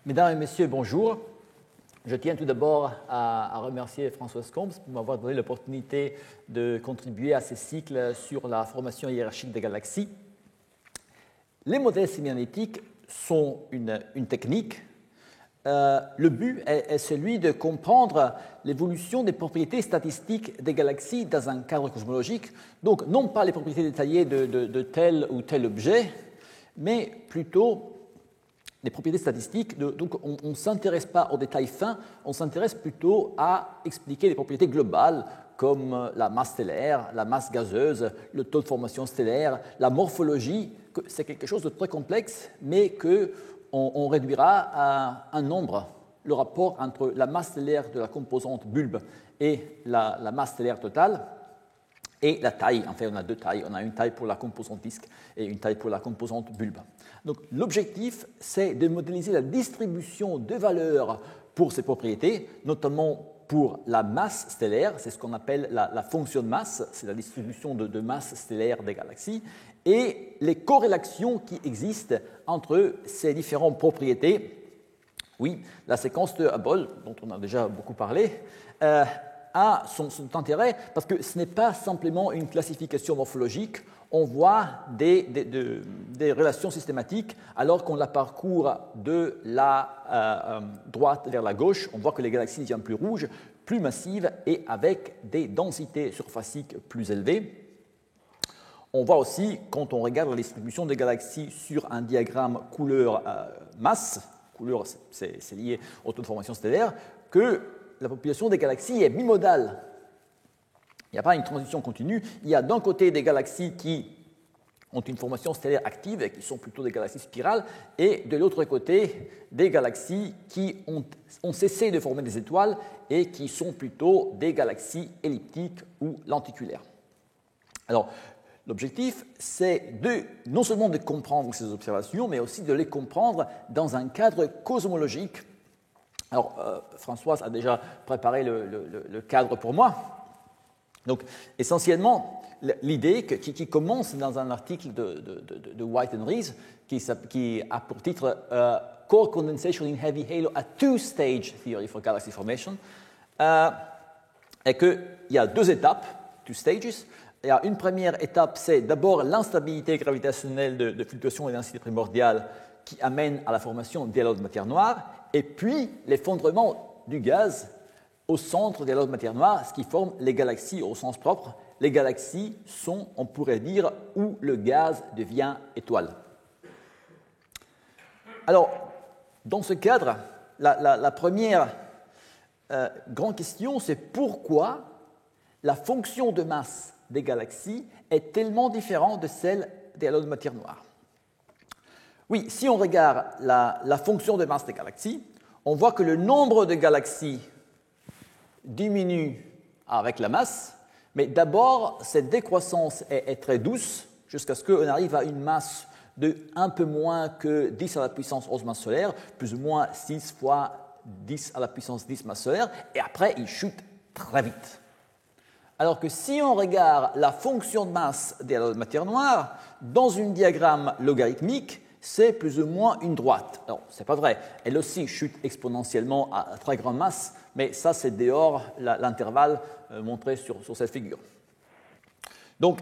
Mesdames et messieurs, bonjour. Je tiens tout d'abord à remercier Françoise Combes pour m'avoir donné l'opportunité de contribuer à ces cycles sur la formation hiérarchique des galaxies. Les modèles sémionétiques sont une technique. Le but est celui de comprendre l'évolution des propriétés statistiques des galaxies dans un cadre cosmologique. Donc, non pas les propriétés détaillées de tel ou tel objet, mais plutôt les propriétés statistiques. Donc, on ne s'intéresse pas aux détails fins, on s'intéresse plutôt à expliquer les propriétés globales comme la masse stellaire, la masse gazeuse, le taux de formation stellaire, la morphologie. C'est quelque chose de très complexe, mais qu'on réduira à un nombre. Le rapport entre la masse stellaire de la composante bulbe et la masse stellaire totale, et la taille. En fait, on a deux tailles. On a une taille pour la composante disque et une taille pour la composante bulbe. Donc, l'objectif, c'est de modéliser la distribution de valeurs pour ces propriétés, notamment pour la masse stellaire, c'est ce qu'on appelle la fonction de masse, c'est la distribution de masse stellaire des galaxies, et les corrélations qui existent entre ces différentes propriétés. Oui, la séquence de Hubble, dont on a déjà beaucoup parlé, a son intérêt parce que ce n'est pas simplement une classification morphologique, on voit des relations systématiques alors qu'on la parcourt de la droite vers la gauche, on voit que les galaxies deviennent plus rouges, plus massives et avec des densités surfaciques plus élevées. On voit aussi, quand on regarde la distribution des galaxies sur un diagramme couleur-masse, couleur c'est lié au taux de formation stellaire, que la population des galaxies est bimodale. Il n'y a pas une transition continue. Il y a d'un côté des galaxies qui ont une formation stellaire active et qui sont plutôt des galaxies spirales, et de l'autre côté des galaxies qui ont cessé de former des étoiles et qui sont plutôt des galaxies elliptiques ou lenticulaires. Alors, l'objectif, c'est non seulement de comprendre ces observations, mais aussi de les comprendre dans un cadre cosmologique. Alors, Françoise a déjà préparé le cadre pour moi. Donc, essentiellement, l'idée qui commence dans un article de White and Rees, qui a pour titre Core Condensation in Heavy Halo, a Two-Stage Theory for Galaxy Formation, est qu'il y a deux étapes, two stages. Il y a une première étape, c'est d'abord l'instabilité gravitationnelle de fluctuation et densité primordiale qui amène à la formation d'halos de matière noire, et puis l'effondrement du gaz au centre des halos de matière noire, ce qui forme les galaxies au sens propre. Les galaxies sont, on pourrait dire, où le gaz devient étoile. Alors, dans ce cadre, la première grande question, c'est pourquoi la fonction de masse des galaxies est tellement différente de celle des halos de matière noire. Oui, si on regarde la fonction de masse des galaxies, on voit que le nombre de galaxies diminue avec la masse, mais d'abord, cette décroissance est très douce jusqu'à ce qu'on arrive à une masse de un peu moins que 10 à la puissance 11 masses solaires, plus ou moins 6 fois 10 à la puissance 10 masses solaires, et après, il chute très vite. Alors que si on regarde la fonction de masse des halos de matière noire, dans un diagramme logarithmique, c'est plus ou moins une droite. Alors, ce n'est pas vrai. Elle aussi chute exponentiellement à très grande masse, mais ça, c'est dehors l'intervalle montré sur cette figure. Donc,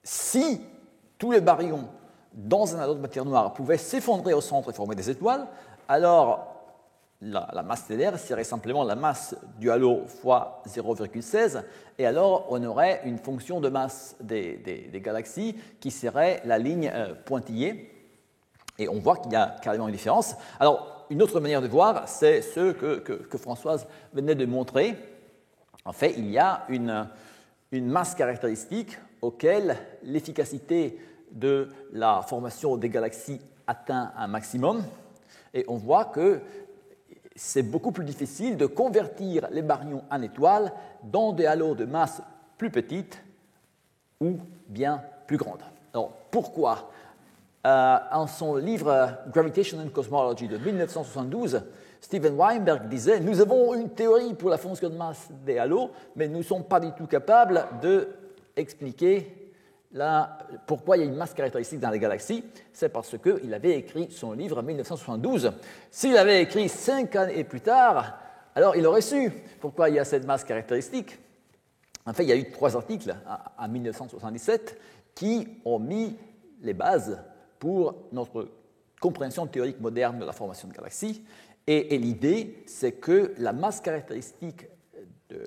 si tous les baryons dans un halo de matière noire pouvaient s'effondrer au centre et former des étoiles, alors la masse stellaire serait simplement la masse du halo fois 0,16, et alors on aurait une fonction de masse des galaxies qui serait la ligne pointillée. Et on voit qu'il y a carrément une différence. Alors, une autre manière de voir, c'est ce que Françoise venait de montrer. En fait, il y a une masse caractéristique auquel l'efficacité de la formation des galaxies atteint un maximum. Et on voit que c'est beaucoup plus difficile de convertir les baryons en étoiles dans des halos de masse plus petite ou bien plus grande. Alors, pourquoi ? En son livre Gravitation and Cosmology de 1972, Steven Weinberg disait « Nous avons une théorie pour la fonction de masse des halos, mais nous ne sommes pas du tout capables d'expliquer pourquoi il y a une masse caractéristique dans les galaxies? C'est parce qu'il avait écrit son livre en 1972. S'il avait écrit 5 années plus tard, alors il aurait su pourquoi il y a cette masse caractéristique. En fait, il y a eu 3 articles en 1977 qui ont mis les bases pour notre compréhension théorique moderne de la formation de galaxies. Et l'idée, c'est que la masse caractéristique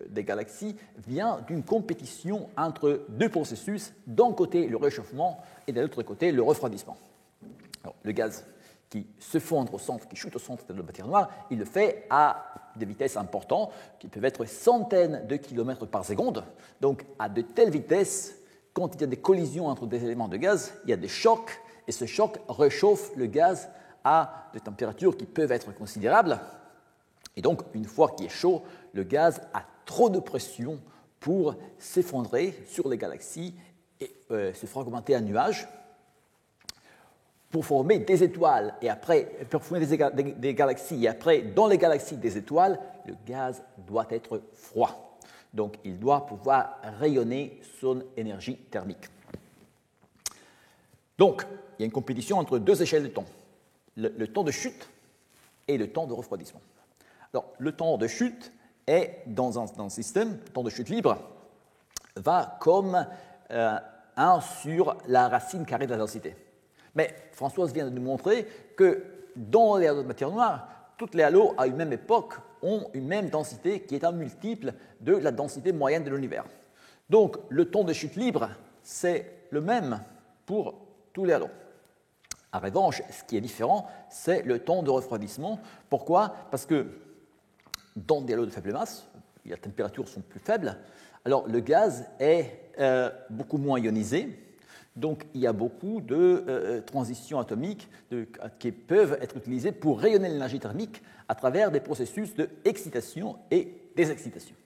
des galaxies vient d'une compétition entre 2 processus, d'un côté le réchauffement et de l'autre côté le refroidissement. Alors, le gaz qui se fond au centre, qui chute au centre de la matière noire, il le fait à des vitesses importantes, qui peuvent être centaines de kilomètres par seconde. Donc, à de telles vitesses, quand il y a des collisions entre des éléments de gaz, il y a des chocs, et ce choc réchauffe le gaz à des températures qui peuvent être considérables. Et donc, une fois qu'il est chaud, le gaz a trop de pression pour s'effondrer sur les galaxies et se fragmenter en nuages pour former des étoiles et après, pour former des galaxies. Et après, dans les galaxies des étoiles, le gaz doit être froid. Donc, il doit pouvoir rayonner son énergie thermique. Donc, il y a une compétition entre 2 échelles de temps, le temps de chute et le temps de refroidissement. Alors, le temps de chute est dans un système, le temps de chute libre, va comme 1 sur la racine carrée de la densité. Mais Françoise vient de nous montrer que dans les halos de matière noire, toutes les halos à une même époque ont une même densité qui est un multiple de la densité moyenne de l'univers. Donc, le temps de chute libre, c'est le même pour tous les halos. En revanche, ce qui est différent, c'est le temps de refroidissement. Pourquoi? Parce que dans des halos de faible masse, les températures sont plus faibles, alors le gaz est beaucoup moins ionisé, donc il y a beaucoup de transitions atomiques qui peuvent être utilisées pour rayonner l'énergie thermique à travers des processus d'excitation et désexcitation.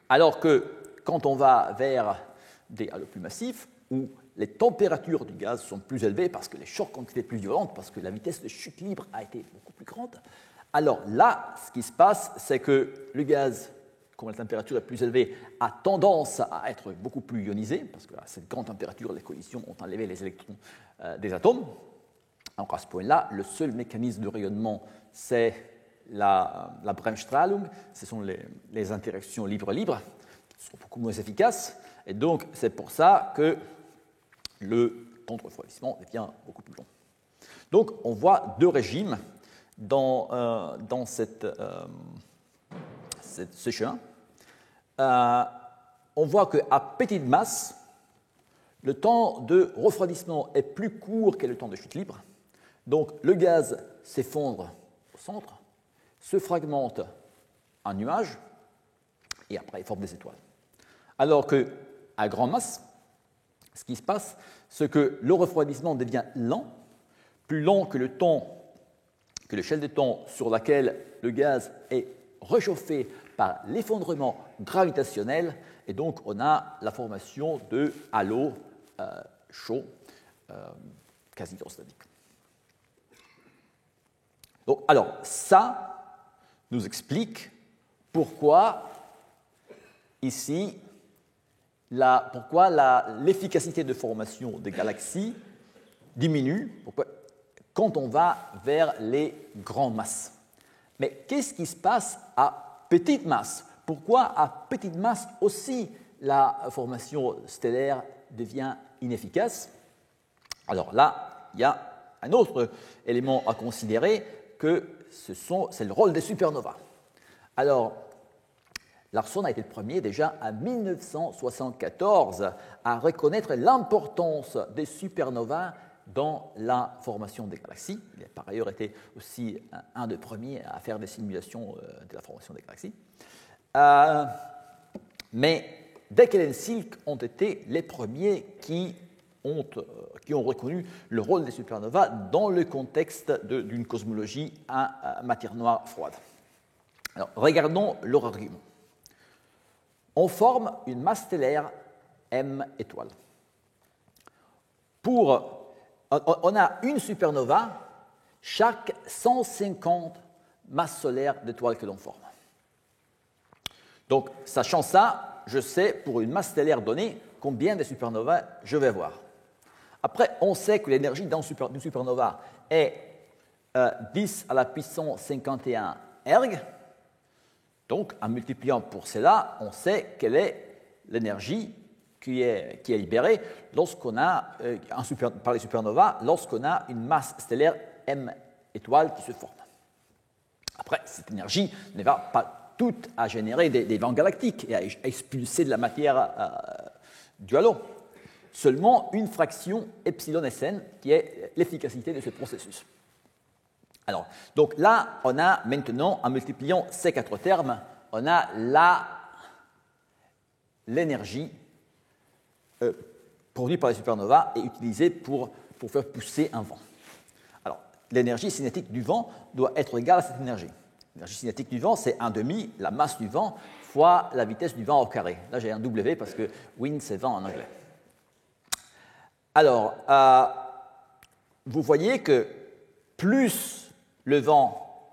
Alors que quand on va vers des halos plus massifs, où les températures du gaz sont plus élevées parce que les chocs ont été plus violents, parce que la vitesse de chute libre a été beaucoup plus grande, alors là, ce qui se passe, c'est que le gaz, quand la température est plus élevée, a tendance à être beaucoup plus ionisé, parce qu'à cette grande température, les collisions ont enlevé les électrons des atomes. Donc à ce point-là, le seul mécanisme de rayonnement, c'est la Bremsstrahlung, ce sont les interactions libre-libre, qui sont beaucoup moins efficaces, et donc c'est pour ça que le temps de refroidissement devient beaucoup plus long. Donc on voit 2 régimes dans ce chemin. On voit qu'à petite masse, le temps de refroidissement est plus court que le temps de chute libre. Donc le gaz s'effondre au centre, se fragmente en nuages, et après il forme des étoiles. Alors qu'à grande masse, ce qui se passe, c'est que le refroidissement devient lent, plus lent que l'échelle de temps sur laquelle le gaz est réchauffé par l'effondrement gravitationnel, et donc on a la formation de halos chauds quasi hydrostatiques. Donc, alors, ça nous explique pourquoi ici, pourquoi l'efficacité de formation des galaxies diminue quand on va vers les grandes masses. Mais qu'est-ce qui se passe à petite masse? Pourquoi à petite masse aussi la formation stellaire devient inefficace? Alors là, il y a un autre élément à considérer, que c'est le rôle des supernovas. Alors, Larson a été le premier déjà en 1974 à reconnaître l'importance des supernovas dans la formation des galaxies. Il a par ailleurs été aussi un des premiers à faire des simulations de la formation des galaxies. Mais Deckel et Silk ont été les premiers qui ont reconnu le rôle des supernovas dans le contexte d'une cosmologie à matière noire froide. Alors, regardons leur argument. On forme une masse stellaire M étoile. On a une supernova chaque 150 masses solaires d'étoiles que l'on forme. Donc, sachant ça, je sais, pour une masse stellaire donnée, combien de supernovas je vais avoir. Après, on sait que l'énergie d'une supernova est 10 à la puissance 51 erg. Donc, en multipliant pour cela, on sait quelle est l'énergie qui est libérée lorsqu'on a, par les supernovas, lorsqu'on a une masse stellaire M étoiles qui se forme. Après, cette énergie ne va pas toute à générer des vents galactiques et à expulser de la matière du halo. Seulement une fraction epsilon Sn qui est l'efficacité de ce processus. Alors, donc là, on a maintenant, en multipliant ces 4 termes, on a l'énergie produite par les supernovas et utilisée pour faire pousser un vent. Alors, l'énergie cinétique du vent doit être égale à cette énergie. L'énergie cinétique du vent, c'est 1,5 la masse du vent fois la vitesse du vent au carré. Là, j'ai un W parce que wind, c'est vent en anglais. Alors, vous voyez que plus le vent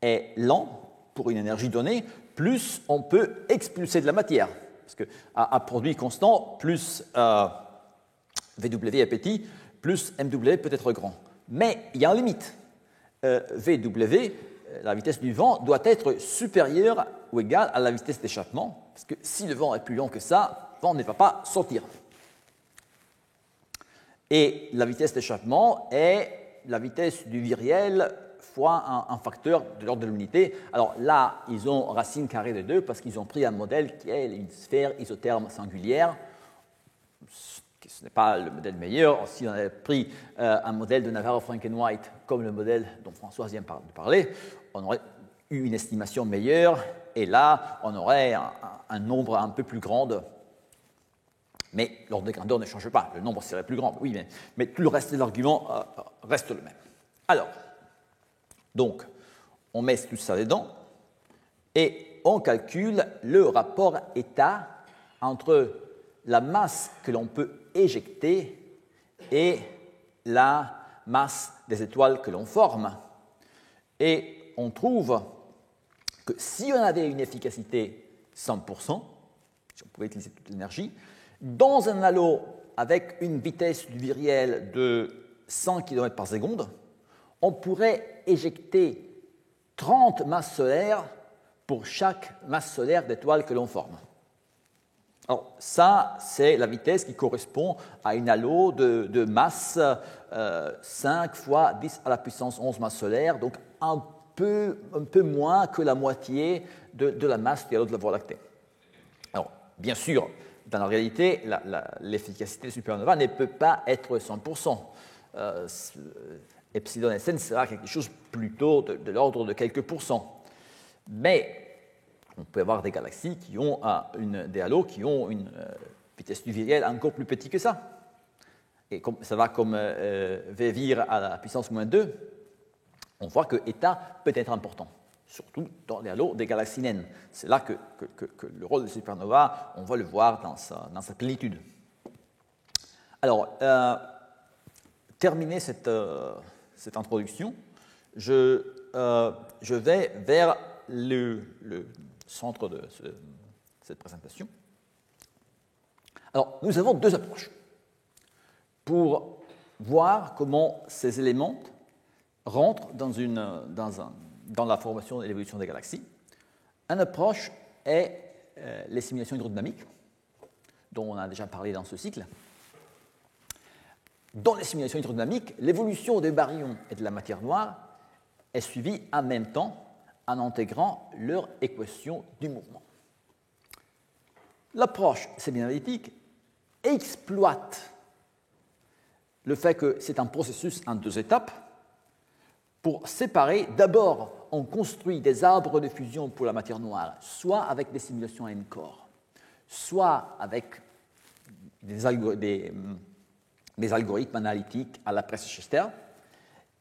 est lent pour une énergie donnée, plus on peut expulser de la matière. Parce qu'à produit constant, plus VW est petit, plus MW peut être grand. Mais il y a une limite. VW, la vitesse du vent, doit être supérieure ou égale à la vitesse d'échappement, parce que si le vent est plus lent que ça, le vent ne va pas sortir. Et la vitesse d'échappement est la vitesse du viriel fois un facteur de l'ordre de l'unité. Alors là, ils ont racine carrée de 2 parce qu'ils ont pris un modèle qui est une sphère isotherme singulière. Ce n'est pas le modèle meilleur. Si on avait pris un modèle de Navarro-Frankenwhite comme le modèle dont Françoise vient de parler, on aurait eu une estimation meilleure et là, on aurait un nombre un peu plus grand. Mais l'ordre de grandeur ne change pas. Le nombre serait plus grand, oui, mais tout le reste de l'argument reste le même. Alors, donc, on met tout ça dedans et on calcule le rapport état entre la masse que l'on peut éjecter et la masse des étoiles que l'on forme. Et on trouve que si on avait une efficacité 100%, si on pouvait utiliser toute l'énergie, dans un halo avec une vitesse du viriel de 100 km par seconde, on pourrait éjecter 30 masses solaires pour chaque masse solaire d'étoiles que l'on forme. Alors, ça, c'est la vitesse qui correspond à une halo de masse 5 fois 10 à la puissance 11 masses solaires, donc un peu moins que la moitié de la masse du halo de la Voie lactée. Alors, bien sûr, dans la réalité, l'efficacité des supernovas ne peut pas être 100%. Epsilon Sn sera quelque chose plutôt de l'ordre de quelques pourcents. Mais on peut avoir des galaxies qui ont des halos qui ont une vitesse du viriel encore plus petite que ça. Et ça va comme V vir à la puissance moins 2. On voit que état peut être important, surtout dans les halos des galaxies naines. C'est là que le rôle des supernovas, on va le voir dans sa plénitude. Alors, terminer cette introduction, je vais vers le centre de cette présentation. Alors, nous avons 2 approches pour voir comment ces éléments rentrent dans la formation et l'évolution des galaxies. Une approche est les simulations hydrodynamiques, dont on a déjà parlé dans ce cycle. Dans les simulations hydrodynamiques, l'évolution des baryons et de la matière noire est suivie en même temps en intégrant leur équation du mouvement. L'approche sémianalytique exploite le fait que c'est un processus en 2 étapes pour séparer. D'abord, on construit des arbres de fusion pour la matière noire, soit avec des simulations à N-core, soit avec des algorithmes analytiques à la Presse-Chester.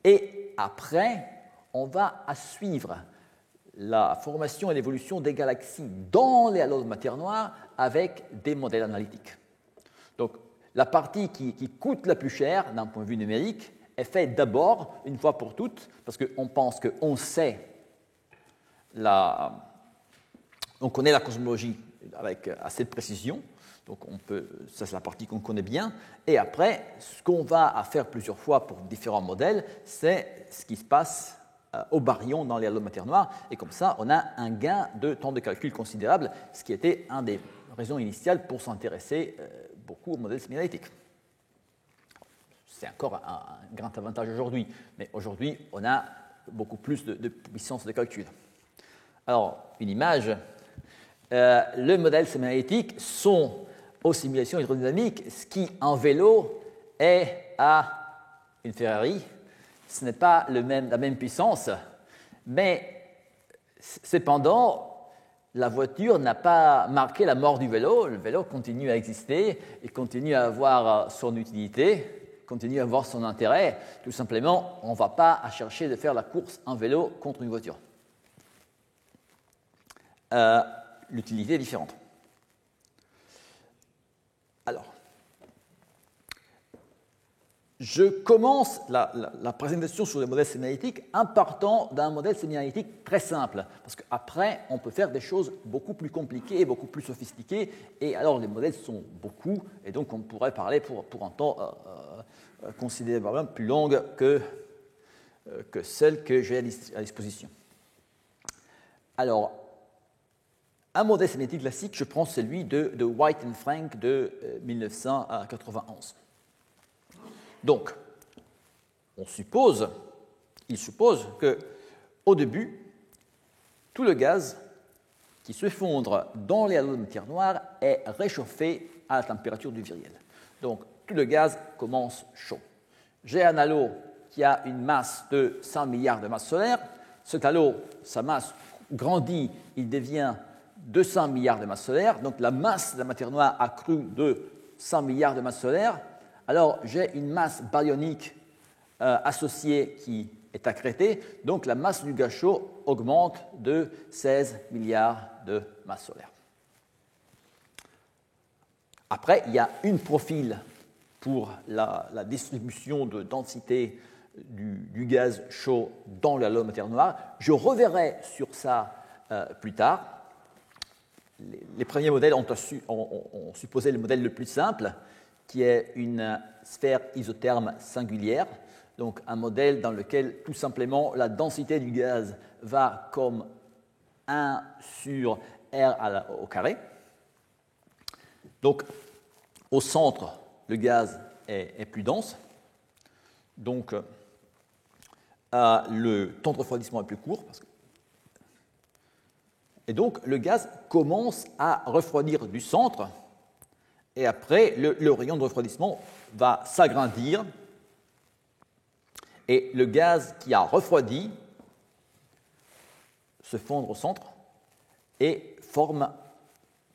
Et après, on va suivre la formation et l'évolution des galaxies dans les halos de matière noire avec des modèles analytiques. Donc, la partie qui coûte la plus cher d'un point de vue numérique est faite d'abord, une fois pour toutes, parce qu'on pense qu'on sait on connaît la cosmologie avec assez de précision. Donc ça c'est la partie qu'on connaît bien. Et après, ce qu'on va faire plusieurs fois pour différents modèles, c'est ce qui se passe au baryon dans les halos de matière noire. Et comme ça, on a un gain de temps de calcul considérable, ce qui était une des raisons initiales pour s'intéresser beaucoup au modèle semi-analytique. C'est encore un grand avantage aujourd'hui, mais aujourd'hui, on a beaucoup plus de puissance de calcul. Alors, une image, le modèle semi-analytique sont aux simulations hydrodynamiques, ce qui en vélo est à une Ferrari. Ce n'est pas la même puissance, mais cependant, la voiture n'a pas marqué la mort du vélo. Le vélo continue à exister, il continue à avoir son utilité, continue à avoir son intérêt. Tout simplement, on ne va pas chercher de faire la course en vélo contre une voiture. L'utilité est différente. Alors, je commence la présentation sur les modèles semi-analytiques en partant d'un modèle semi-analytique très simple, parce qu'après, on peut faire des choses beaucoup plus compliquées, beaucoup plus sophistiquées, et alors les modèles sont beaucoup, et donc on pourrait parler pour un temps considérablement plus long que celle que j'ai à disposition. Alors, un modèle semi-analytique classique, je prends celui de White and Frank de 1991. Donc, il suppose qu'au début, tout le gaz qui se fondre dans les halos de matière noire est réchauffé à la température du viriel. Donc, tout le gaz commence chaud. J'ai un halo qui a une masse de 100 milliards de masses solaires. Cet halo, sa masse grandit, il devient 200 milliards de masses solaires. Donc, la masse de la matière noire a cru de 100 milliards de masses solaires. Alors, j'ai une masse baryonique associée qui est accrétée, donc la masse du gaz chaud augmente de 16 milliards de masses solaires. Après, il y a une profil pour la distribution de densité du gaz chaud dans le halo de matière noire. Je reverrai sur ça plus tard. Les premiers modèles ont supposé le modèle le plus simple, qui est une sphère isotherme singulière, donc un modèle dans lequel tout simplement la densité du gaz va comme 1 sur R au carré. Donc au centre, le gaz est plus dense, donc le temps de refroidissement est plus court, et donc le gaz commence à refroidir du centre. Et après, le rayon de refroidissement va s'agrandir et le gaz qui a refroidi se fondre au centre et forme,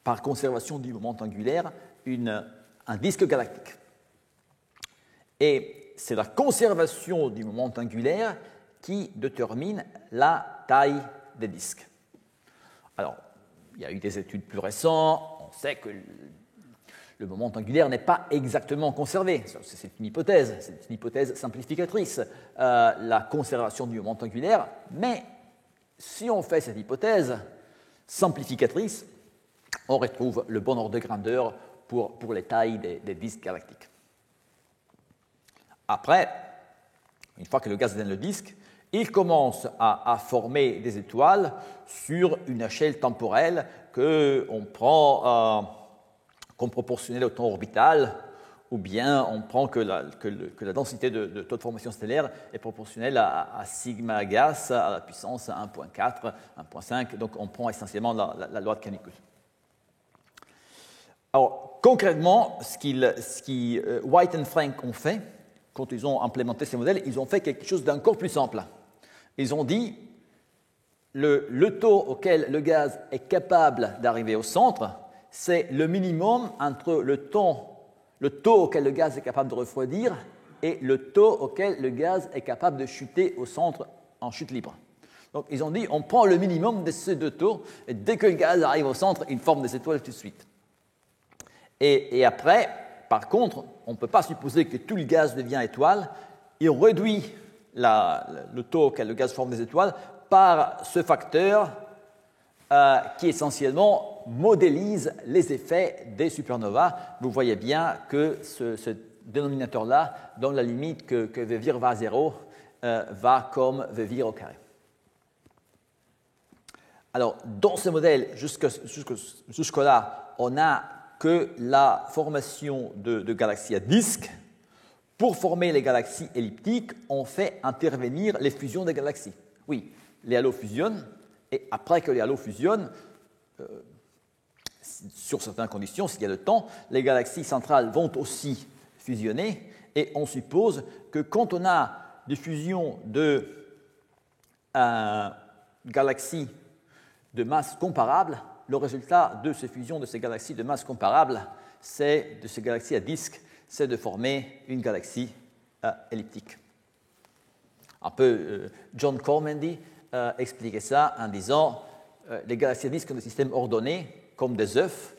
par conservation du moment angulaire, un disque galactique. Et c'est la conservation du moment angulaire qui détermine la taille des disques. Alors, il y a eu des études plus récentes, on sait que le moment angulaire n'est pas exactement conservé. C'est une hypothèse simplificatrice, la conservation du moment angulaire. Mais si on fait cette hypothèse simplificatrice, on retrouve le bon ordre de grandeur pour les tailles des disques galactiques. Après, une fois que le gaz atteint le disque, il commence à former des étoiles sur une échelle temporelle qu'on prend comme proportionnelle au temps orbital, ou bien on prend que la densité de taux de formation stellaire est proportionnelle à sigma gas à la puissance 1.4, 1.5, donc on prend essentiellement la loi de Cannikus. Alors, concrètement, ce White and Frank ont fait, quand ils ont implémenté ces modèles, ils ont fait quelque chose d'encore plus simple. Ils ont dit le taux auquel le gaz est capable d'arriver au centre, c'est le minimum entre le taux auquel le gaz est capable de refroidir et le taux auquel le gaz est capable de chuter au centre en chute libre. Donc ils ont dit on prend le minimum de ces deux taux et dès que le gaz arrive au centre, il forme des étoiles tout de suite. Et après, par contre, on ne peut pas supposer que tout le gaz devient étoile. Il réduit le taux auquel le gaz forme des étoiles par ce facteur qui essentiellement modélise les effets des supernovas. Vous voyez bien que ce dénominateur-là donne la limite que V' va à 0 va comme V' au carré. Alors, dans ce modèle, jusque-là, on n'a que la formation de galaxies à disque. Pour former les galaxies elliptiques, on fait intervenir les fusions des galaxies. Oui, les halos fusionnent, et après que les halos fusionnent, sur certaines conditions, s'il y a le temps, les galaxies centrales vont aussi fusionner, et on suppose que quand on a des fusions de galaxies de masse comparable, le résultat de ces fusions de ces galaxies de masse comparable, de ces galaxies à disque, c'est de former une galaxie elliptique. Un peu, John Cormendy expliquait ça en disant les galaxies à disque ont des systèmes ordonnés comme des œufs,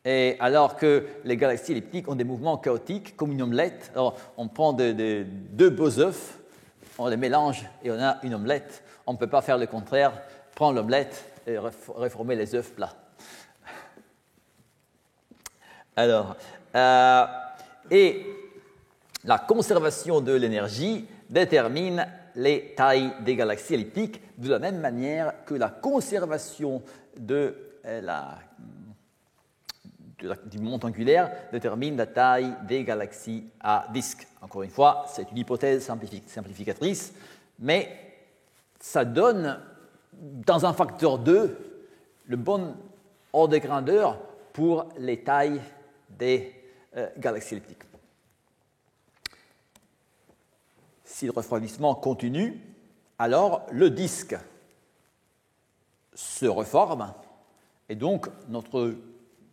et alors que les galaxies elliptiques ont des mouvements chaotiques comme une omelette. Alors, on prend deux beaux œufs, on les mélange et on a une omelette. On ne peut pas faire le contraire, prendre l'omelette et réformer les œufs plats. Alors, et la conservation de l'énergie détermine les tailles des galaxies elliptiques de la même manière que la conservation du moment angulaire détermine la taille des galaxies à disque. Encore une fois, c'est une hypothèse simplificatrice, mais ça donne, dans un facteur 2, le bon ordre de grandeur pour les tailles des galaxies elliptiques. Si le refroidissement continue, alors le disque se reforme et donc notre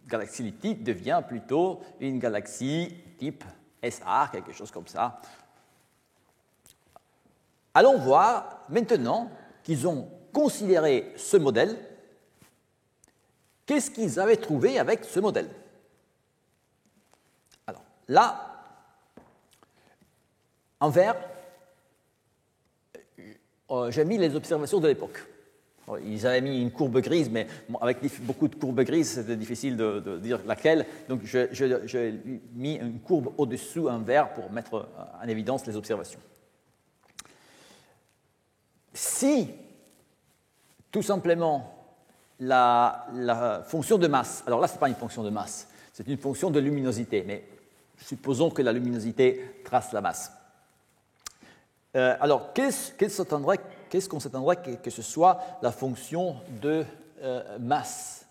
galaxie elliptique devient plutôt une galaxie type SR, quelque chose comme ça. Allons voir maintenant qu'ils ont considéré ce modèle. Qu'est-ce qu'ils avaient trouvé avec ce modèle? Alors là, en vert, j'ai mis les observations de l'époque. Ils avaient mis une courbe grise, mais avec beaucoup de courbes grises, c'était difficile de dire laquelle. Donc, j'ai mis une courbe au-dessous, en vert, pour mettre en évidence les observations. Si, tout simplement, la fonction de masse, alors là, ce n'est pas une fonction de masse, c'est une fonction de luminosité, mais supposons que la luminosité trace la masse. Alors, qu'est-ce qu'on s'attendrait que ce soit la fonction de masse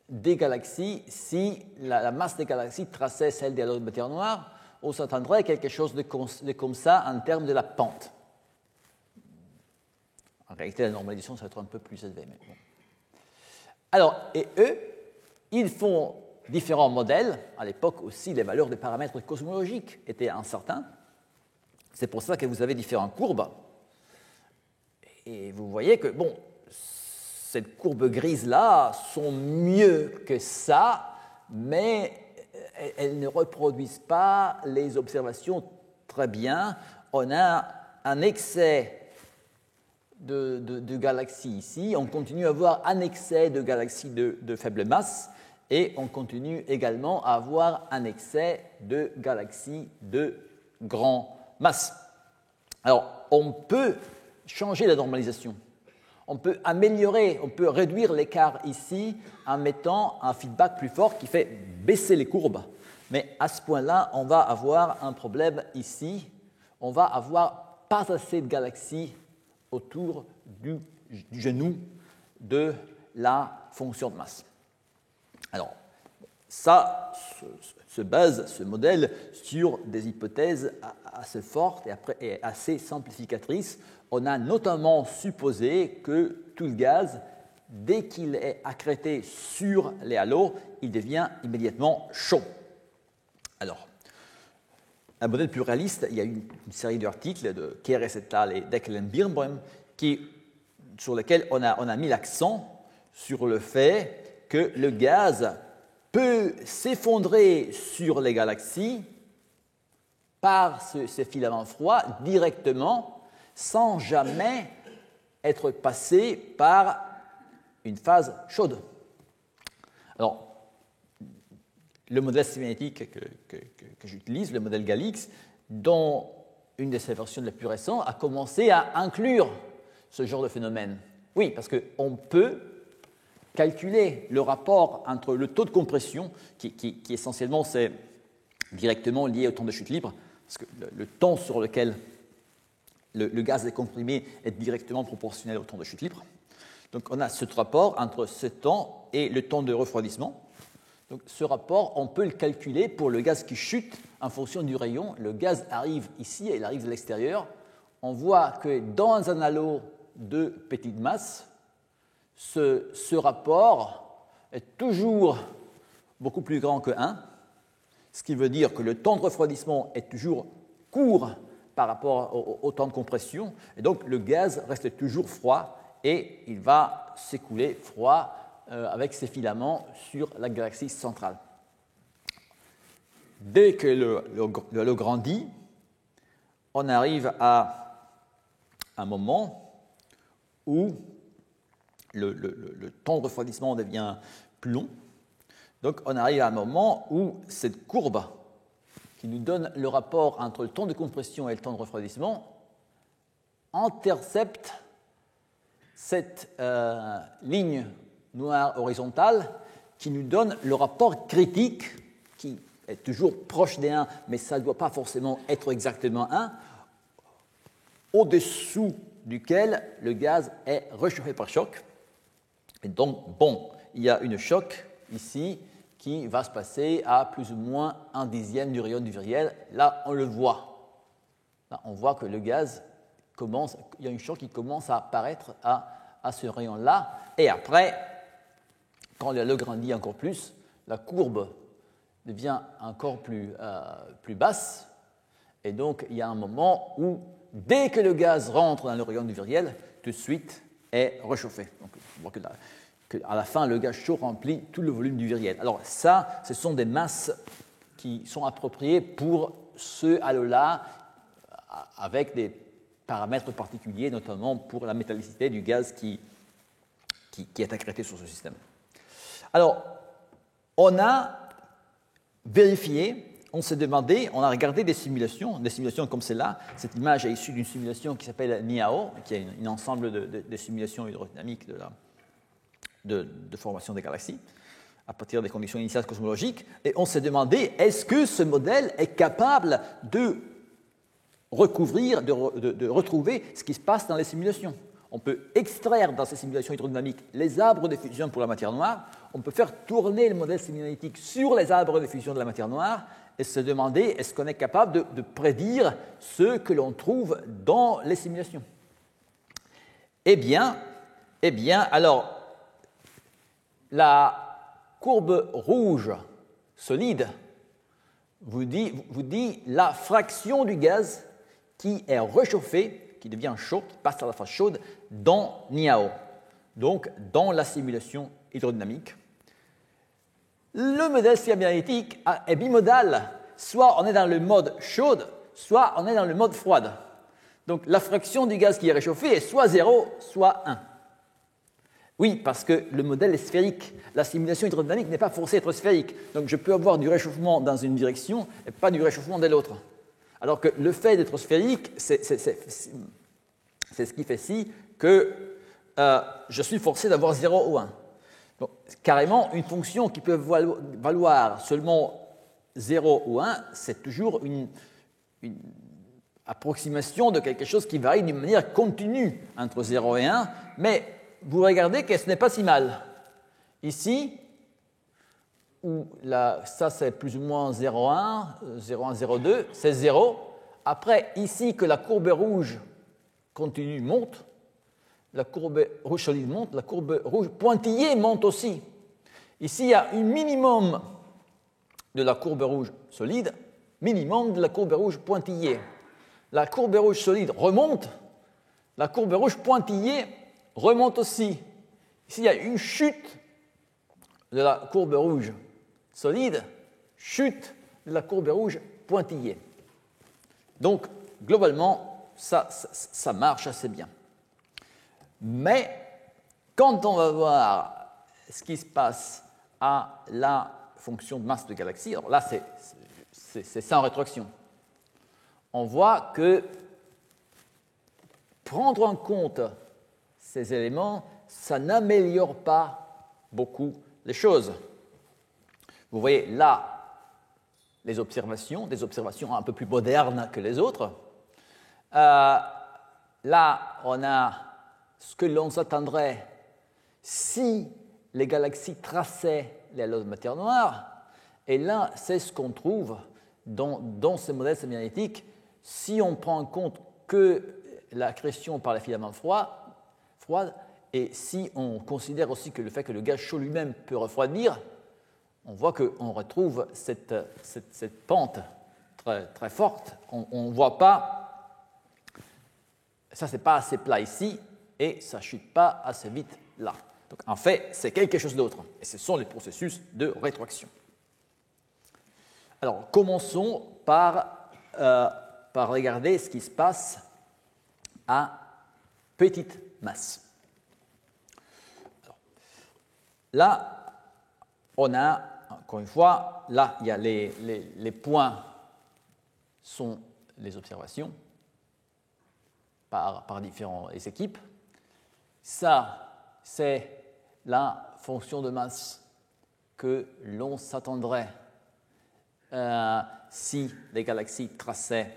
des galaxies si la masse des galaxies traçait celle des halos de matière noire? On s'attendrait à quelque chose de comme ça en termes de la pente. En réalité, la normalisation, ça va être un peu plus élevé. Mais bon. Alors, et eux, ils font différents modèles. À l'époque aussi, les valeurs des paramètres cosmologiques étaient incertaines. C'est pour ça que vous avez différentes courbes. Et vous voyez que, bon, ces courbes grises-là sont mieux que ça, mais elles ne reproduisent pas les observations très bien. On a un excès de galaxies ici, on continue à avoir un excès de galaxies de faible masse, et on continue également à avoir un excès de galaxies de grande masse. Alors, on peut changer la normalisation. On peut améliorer, on peut réduire l'écart ici en mettant un feedback plus fort qui fait baisser les courbes. Mais à ce point-là, on va avoir un problème ici. On va avoir pas assez de galaxies autour du genou de la fonction de masse. Alors, ça se base, ce modèle, sur des hypothèses assez fortes et assez simplificatrices. On a notamment supposé que tout le gaz, dès qu'il est accrété sur les halos, il devient immédiatement chaud. Alors, un modèle plus réaliste, il y a une série d'articles de Keres et al. Et Deckelen-Birnbaum sur lesquels on a mis l'accent sur le fait que le gaz peut s'effondrer sur les galaxies par ces filaments froids directement sans jamais être passé par une phase chaude. Alors, le modèle cinétique que j'utilise, le modèle Galix, dans une de ses versions les plus récentes, a commencé à inclure ce genre de phénomène. Oui, parce qu'on peut calculer le rapport entre le taux de compression, qui essentiellement c'est directement lié au temps de chute libre, parce que le temps sur lequel le gaz est comprimé est directement proportionnel au temps de chute libre. Donc on a ce rapport entre ce temps et le temps de refroidissement. Donc ce rapport, on peut le calculer pour le gaz qui chute en fonction du rayon. Le gaz arrive ici et il arrive de l'extérieur. On voit que dans un halo de petite masse, ce rapport est toujours beaucoup plus grand que 1, ce qui veut dire que le temps de refroidissement est toujours court par rapport au temps de compression, et donc le gaz reste toujours froid et il va s'écouler froid avec ses filaments sur la galaxie centrale. Dès que le halo grandit, on arrive à un moment où le temps de refroidissement devient plus long. Donc on arrive à un moment où cette courbe qui nous donne le rapport entre le temps de compression et le temps de refroidissement intercepte cette ligne noire horizontale qui nous donne le rapport critique, qui est toujours proche des 1, mais ça ne doit pas forcément être exactement 1, au-dessous duquel le gaz est réchauffé par choc. Et donc, bon, il y a une choc ici qui va se passer à plus ou moins 1/10 du rayon du viriel. Là, on le voit. Là, on voit que le gaz commence, il y a une choc qui commence à apparaître à ce rayon-là. Et après, quand le halo grandit encore plus, la courbe devient encore plus basse. Et donc, il y a un moment où, dès que le gaz rentre dans le rayon du viriel, tout de suite est réchauffé. Donc, on voit qu'à la fin, le gaz chaud remplit tout le volume du viriel. Alors ça, ce sont des masses qui sont appropriées pour ce halo-là, avec des paramètres particuliers, notamment pour la métallicité du gaz qui est accrété sur ce système. Alors, on a vérifié, on s'est demandé, on a regardé des simulations comme celle-là. Cette image est issue d'une simulation qui s'appelle NIAO, qui est un ensemble de simulations hydrodynamiques de formation des galaxies à partir des conditions initiales cosmologiques. Et on s'est demandé, est-ce que ce modèle est capable de recouvrir, de retrouver ce qui se passe dans les simulations? On peut extraire dans ces simulations hydrodynamiques les arbres de fusion pour la matière noire, on peut faire tourner le modèle sémionétique sur les arbres de fusion de la matière noire et se demander est-ce qu'on est capable de prédire ce que l'on trouve dans les simulations. Eh bien, alors, la courbe rouge solide vous dit la fraction du gaz qui est réchauffé, qui devient chaud, qui passe à la phase chaude, dans NIAO, donc dans la simulation hydrodynamique. Le modèle cybernétique est bimodal, soit on est dans le mode chaude, soit on est dans le mode froide. Donc la fraction du gaz qui est réchauffé est soit 0, soit 1. Oui, parce que le modèle est sphérique. La simulation hydrodynamique n'est pas forcée d'être sphérique. Donc je peux avoir du réchauffement dans une direction et pas du réchauffement de l'autre. Alors que le fait d'être sphérique, c'est ce qui fait si que je suis forcé d'avoir 0 ou 1. Donc, carrément, une fonction qui peut valoir seulement 0 ou 1, c'est toujours une approximation de quelque chose qui varie d'une manière continue entre 0 et 1, mais vous regardez que ce n'est pas si mal. Ici, où ça c'est plus ou moins 0,1, 0,1, 0,2, c'est 0. Après, ici, que la courbe rouge continue monte, la courbe rouge solide monte, la courbe rouge pointillée monte aussi. Ici, il y a un minimum de la courbe rouge solide, minimum de la courbe rouge pointillée. La courbe rouge solide remonte, la courbe rouge pointillée remonte aussi. Ici, il y a une chute de la courbe rouge solide, chute de la courbe rouge pointillée. Donc, globalement, ça marche assez bien. Mais, quand on va voir ce qui se passe à la fonction de masse de galaxie. Alors là, c'est sans rétroaction. On voit que prendre en compte ces éléments, ça n'améliore pas beaucoup les choses. Vous voyez là les observations, des observations un peu plus modernes que les autres. Là, on a ce que l'on s'attendrait si les galaxies traçaient les halos de matière noire. Et là, c'est ce qu'on trouve dans ces modèles magnétiques. Si on prend en compte que l'accrétion par les filaments froids, et si on considère aussi que le fait que le gaz chaud lui-même peut refroidir, on voit qu'on retrouve cette pente très, très forte. On ne voit pas, ça c'est pas assez plat ici, et ça ne chute pas assez vite là. Donc en fait, c'est quelque chose d'autre, et ce sont les processus de rétroaction. Alors, commençons par regarder ce qui se passe à petite masse. Alors, là, on a, encore une fois, là, il y a les points sont les observations par différentes équipes. Ça, c'est la fonction de masse que l'on s'attendrait si les galaxies traçaient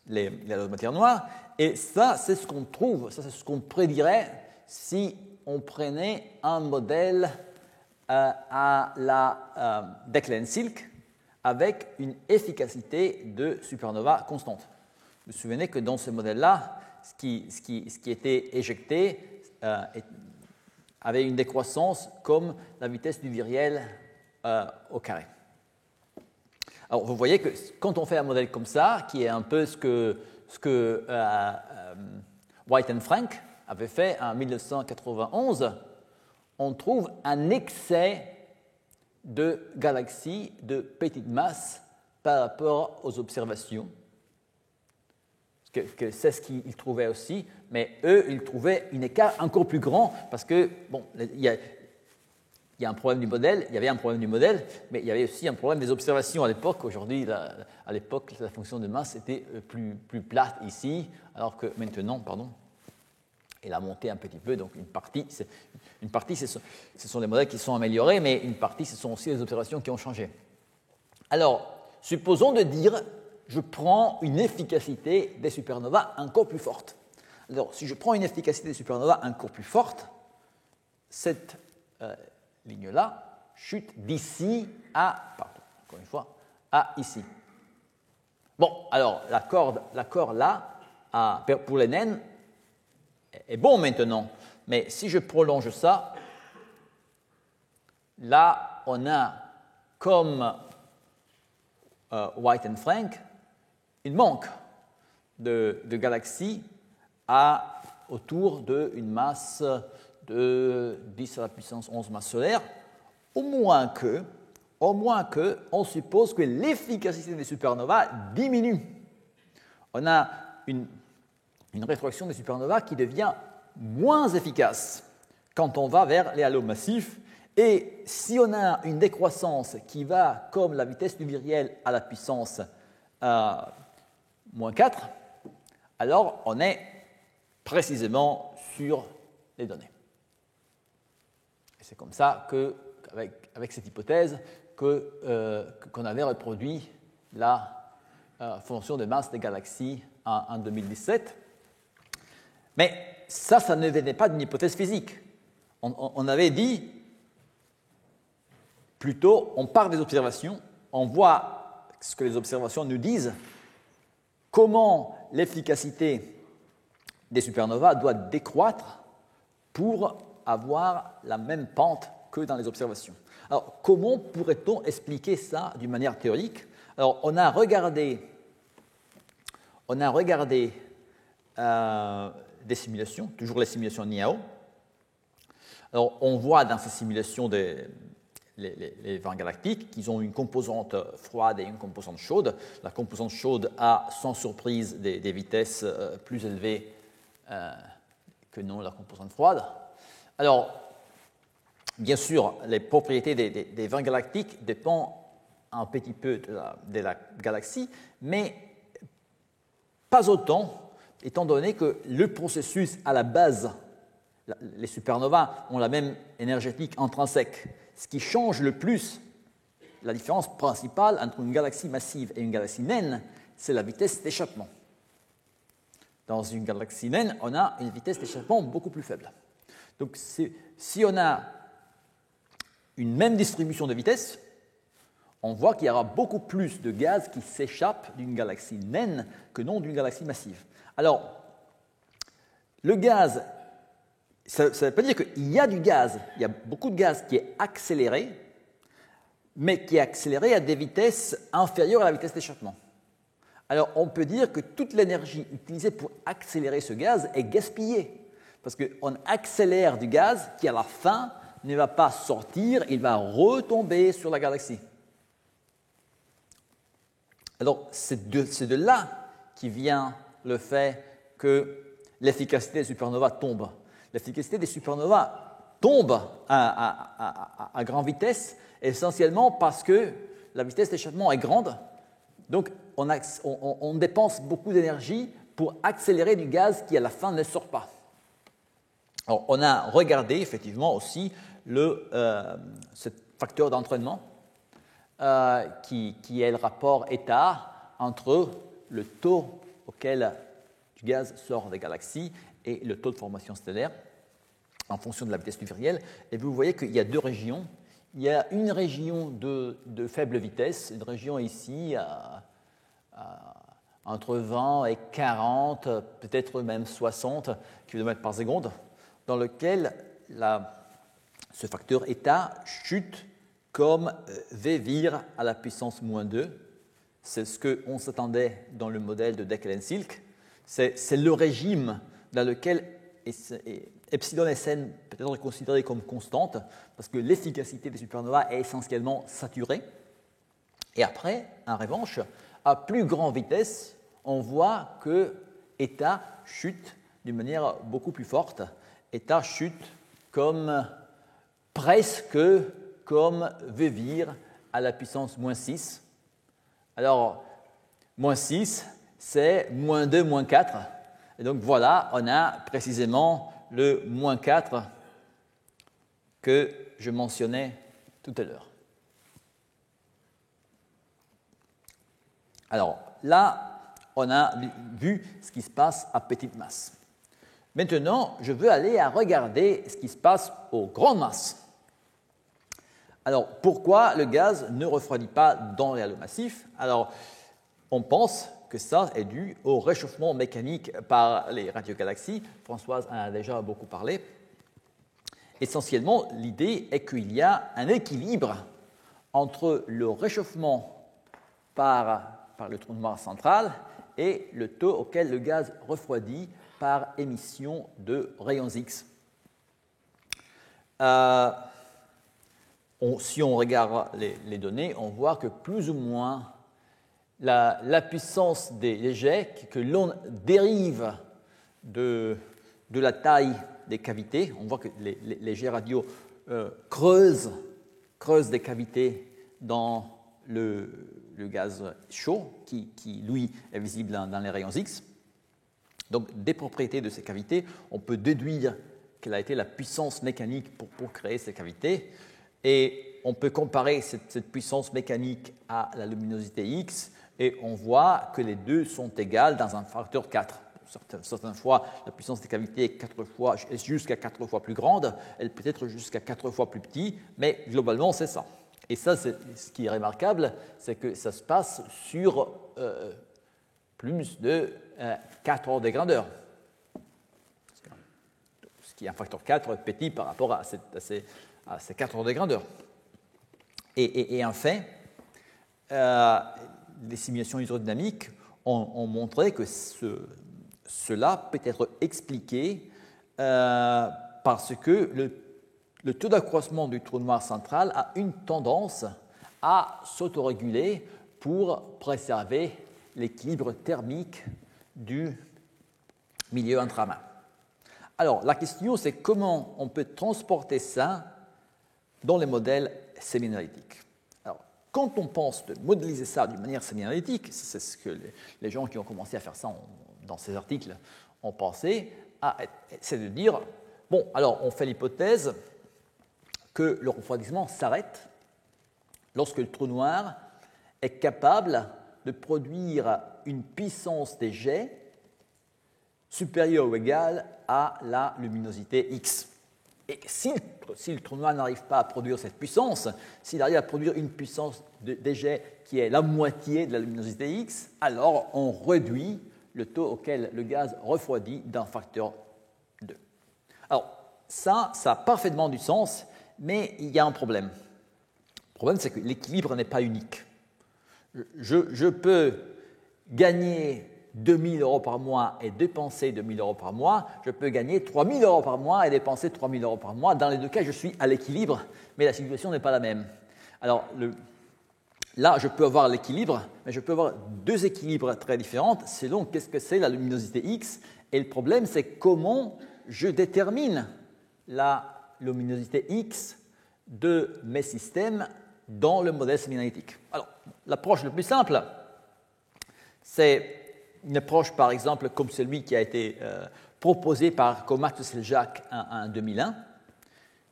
les halos de matière noire. Et ça, c'est ce qu'on trouve, ça, c'est ce qu'on prédirait si on prenait un modèle à la Deklen-Silk avec une efficacité de supernova constante. Vous vous souvenez que dans ce modèle-là, ce qui était éjecté avait une décroissance comme la vitesse du viriel au carré. Alors, vous voyez que quand on fait un modèle comme ça, qui est un peu ce que White and Frank avait fait en 1991, on trouve un excès de galaxies de petite masse par rapport aux observations. Que c'est ce qu'ils trouvaient aussi, mais eux, ils trouvaient un écart encore plus grand parce que, bon, il y a un problème du modèle, il y avait un problème du modèle, mais il y avait aussi un problème des observations à l'époque. Aujourd'hui, à l'époque, la fonction de masse était plus plate ici, alors que maintenant, elle a monté un petit peu. Donc une partie ce sont les modèles qui sont améliorés, mais une partie, ce sont aussi les observations qui ont changé. Alors, supposons de dire, je prends une efficacité des supernovas encore plus forte. Alors, si je prends une efficacité des supernovas encore plus forte, cette ligne-là chute d'ici à, encore une fois, à ici. Bon, alors, l'accord là, pour les naines, est bon maintenant, mais si je prolonge ça, là, on a, comme White and Frank, il manque de galaxies autour d'une masse de 10 à la puissance 11 masses solaires, au moins que on suppose que l'efficacité des supernovas diminue. On a une rétroaction des supernovas qui devient moins efficace quand on va vers les halos massifs. Et si on a une décroissance qui va comme la vitesse du viriel à la puissance moins 4, alors on est précisément sur les données. Et c'est comme ça avec cette hypothèse qu'on avait reproduit la fonction de masse des galaxies en 2017. Mais ça ne venait pas d'une hypothèse physique. On avait dit, plutôt, on part des observations, on voit ce que les observations nous disent, comment l'efficacité des supernovas doit décroître pour avoir la même pente que dans les observations. Alors, comment pourrait-on expliquer ça d'une manière théorique? Alors, on a regardé des simulations, toujours les simulations NIAO. Alors, on voit dans ces simulations les vents galactiques qu'ils ont une composante froide et une composante chaude. La composante chaude a, sans surprise, des vitesses plus élevées que non la composante froide. Alors, Bien sûr, les propriétés des vents galactiques dépendent un petit peu de la galaxie, mais pas autant, étant donné que le processus à la base, les supernovas ont la même énergétique intrinsèque. Ce qui change le plus, la différence principale entre une galaxie massive et une galaxie naine, c'est la vitesse d'échappement. Dans une galaxie naine, on a une vitesse d'échappement beaucoup plus faible. Donc, si on a une même distribution de vitesse, on voit qu'il y aura beaucoup plus de gaz qui s'échappent d'une galaxie naine que non d'une galaxie massive. Alors, le gaz, ça ne veut pas dire qu'il y a du gaz, il y a beaucoup de gaz qui est accéléré, mais qui est accéléré à des vitesses inférieures à la vitesse d'échappement. Alors, on peut dire que toute l'énergie utilisée pour accélérer ce gaz est gaspillée, parce qu'on accélère du gaz qui, à la fin, ne va pas sortir, il va retomber sur la galaxie. Alors, c'est de là qui vient le fait que l'efficacité des supernovas tombe. L'efficacité des supernovas tombe à grande vitesse, essentiellement parce que la vitesse d'échappement est grande. Donc, on dépense beaucoup d'énergie pour accélérer du gaz qui, à la fin, ne sort pas. Alors, on a regardé effectivement aussi ce facteur d'entraînement qui est le rapport état entre le taux auquel du gaz sort des galaxies et le taux de formation stellaire en fonction de la vitesse du viriel. Et vous voyez qu'il y a deux régions. Il y a une région de faible vitesse, une région ici entre 20 et 40, peut-être même 60 km par seconde, dans lequel ce facteur état chute comme V vir à la puissance moins 2. C'est ce qu'on s'attendait dans le modèle de Dekelen-Silk. C'est le régime dans lequel epsilon Sn peut être considéré comme constante, parce que l'efficacité des supernovas est essentiellement saturée. Et après, en revanche, à plus grande vitesse, on voit que état chute d'une manière beaucoup plus forte. État chute presque comme V vir à la puissance moins 6. Alors, moins 6, c'est moins 2, moins 4. Et donc voilà, on a précisément le moins 4 que je mentionnais tout à l'heure. Alors là, on a vu ce qui se passe à petite masse. Maintenant, je veux aller regarder ce qui se passe aux grandes masses. Alors, pourquoi le gaz ne refroidit pas dans les halos massifs? Alors, on pense que ça est dû au réchauffement mécanique par les radiogalaxies. Françoise en a déjà beaucoup parlé. Essentiellement, l'idée est qu'il y a un équilibre entre le réchauffement par le trou noir central et le taux auquel le gaz refroidit par émission de rayons X. Si on regarde les données, on voit que plus ou moins la puissance des jets que l'on dérive de la taille des cavités, on voit que les jets radio creusent des cavités dans le gaz chaud, qui lui est visible dans les rayons X. Donc, des propriétés de ces cavités, on peut déduire quelle a été la puissance mécanique pour créer ces cavités. Et on peut comparer cette puissance mécanique à la luminosité X, et on voit que les deux sont égales dans un facteur 4. Certaines fois, la puissance des cavités est jusqu'à 4 fois plus grande, elle peut être jusqu'à 4 fois plus petite, mais globalement, c'est ça. Et ça, ce qui est remarquable, c'est que ça se passe sur plus de 4 ordres de grandeur. Ce qui est un facteur 4 petit par rapport à ces 4 ordres de grandeur. Et enfin, les simulations hydrodynamiques ont montré que cela peut être expliqué parce que le taux d'accroissement du trou noir central a une tendance à s'autoréguler pour préserver l'équilibre thermique du milieu inframarin. Alors, la question, c'est comment on peut transporter ça dans les modèles semi-analytiques. Alors, quand on pense de modéliser ça d'une manière semi-analytique, c'est ce que les gens qui ont commencé à faire ça dans ces articles ont pensé, c'est de dire, bon, alors on fait l'hypothèse que le refroidissement s'arrête lorsque le trou noir est capable de produire une puissance des jets supérieure ou égale à la luminosité X. Et si le trou noir n'arrive pas à produire cette puissance, s'il arrive à produire une puissance des jets qui est la moitié de la luminosité X, alors on réduit le taux auquel le gaz refroidit d'un facteur 2. Alors, ça a parfaitement du sens, mais il y a un problème. Le problème, c'est que l'équilibre n'est pas unique. Je peux gagner 2 000 € par mois et dépenser 2 000 € par mois. Je peux gagner 3 000 € par mois et dépenser 3 000 € par mois. Dans les deux cas, je suis à l'équilibre, mais la situation n'est pas la même. Alors, là, je peux avoir l'équilibre, mais je peux avoir deux équilibres très différents selon qu'est-ce que c'est la luminosité X. Et le problème, c'est comment je détermine la luminosité X de mes systèmes dans le modèle semi-analytique. Alors, l'approche la plus simple, c'est une approche, par exemple, comme celui qui a été proposé par Komatsu-Seljac en 2001,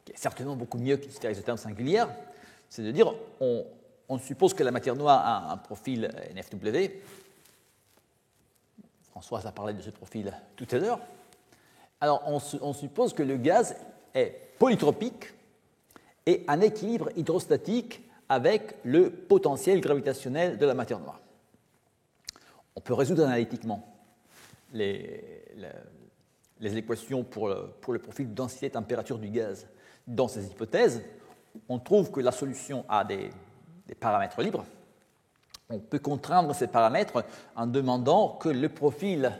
qui est certainement beaucoup mieux que l'isotherme singulière, c'est de dire, on suppose que la matière noire a un profil NFW. Françoise a parlé de ce profil tout à l'heure. Alors, on suppose que le gaz est polytropique et en équilibre hydrostatique avec le potentiel gravitationnel de la matière noire. On peut résoudre analytiquement les équations pour le profil de densité et température du gaz. Dans ces hypothèses, on trouve que la solution a des paramètres libres. On peut contraindre ces paramètres en demandant que le profil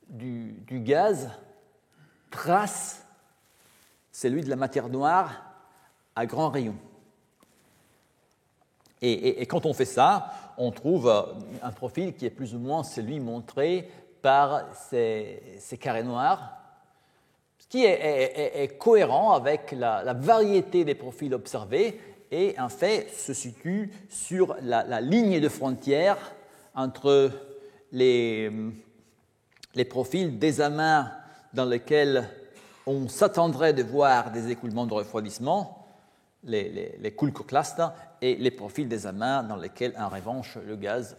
du gaz trace celui de la matière noire à grand rayon. Et quand on fait ça, on trouve un profil qui est plus ou moins celui montré par ces carrés noirs, ce qui est cohérent avec la variété des profils observés et en fait se situe sur la ligne de frontière entre les profils des amas dans lesquels on s'attendrait de voir des écoulements de refroidissement, les Cool-Kloklas, et les profils des amas dans lesquels, en revanche, le gaz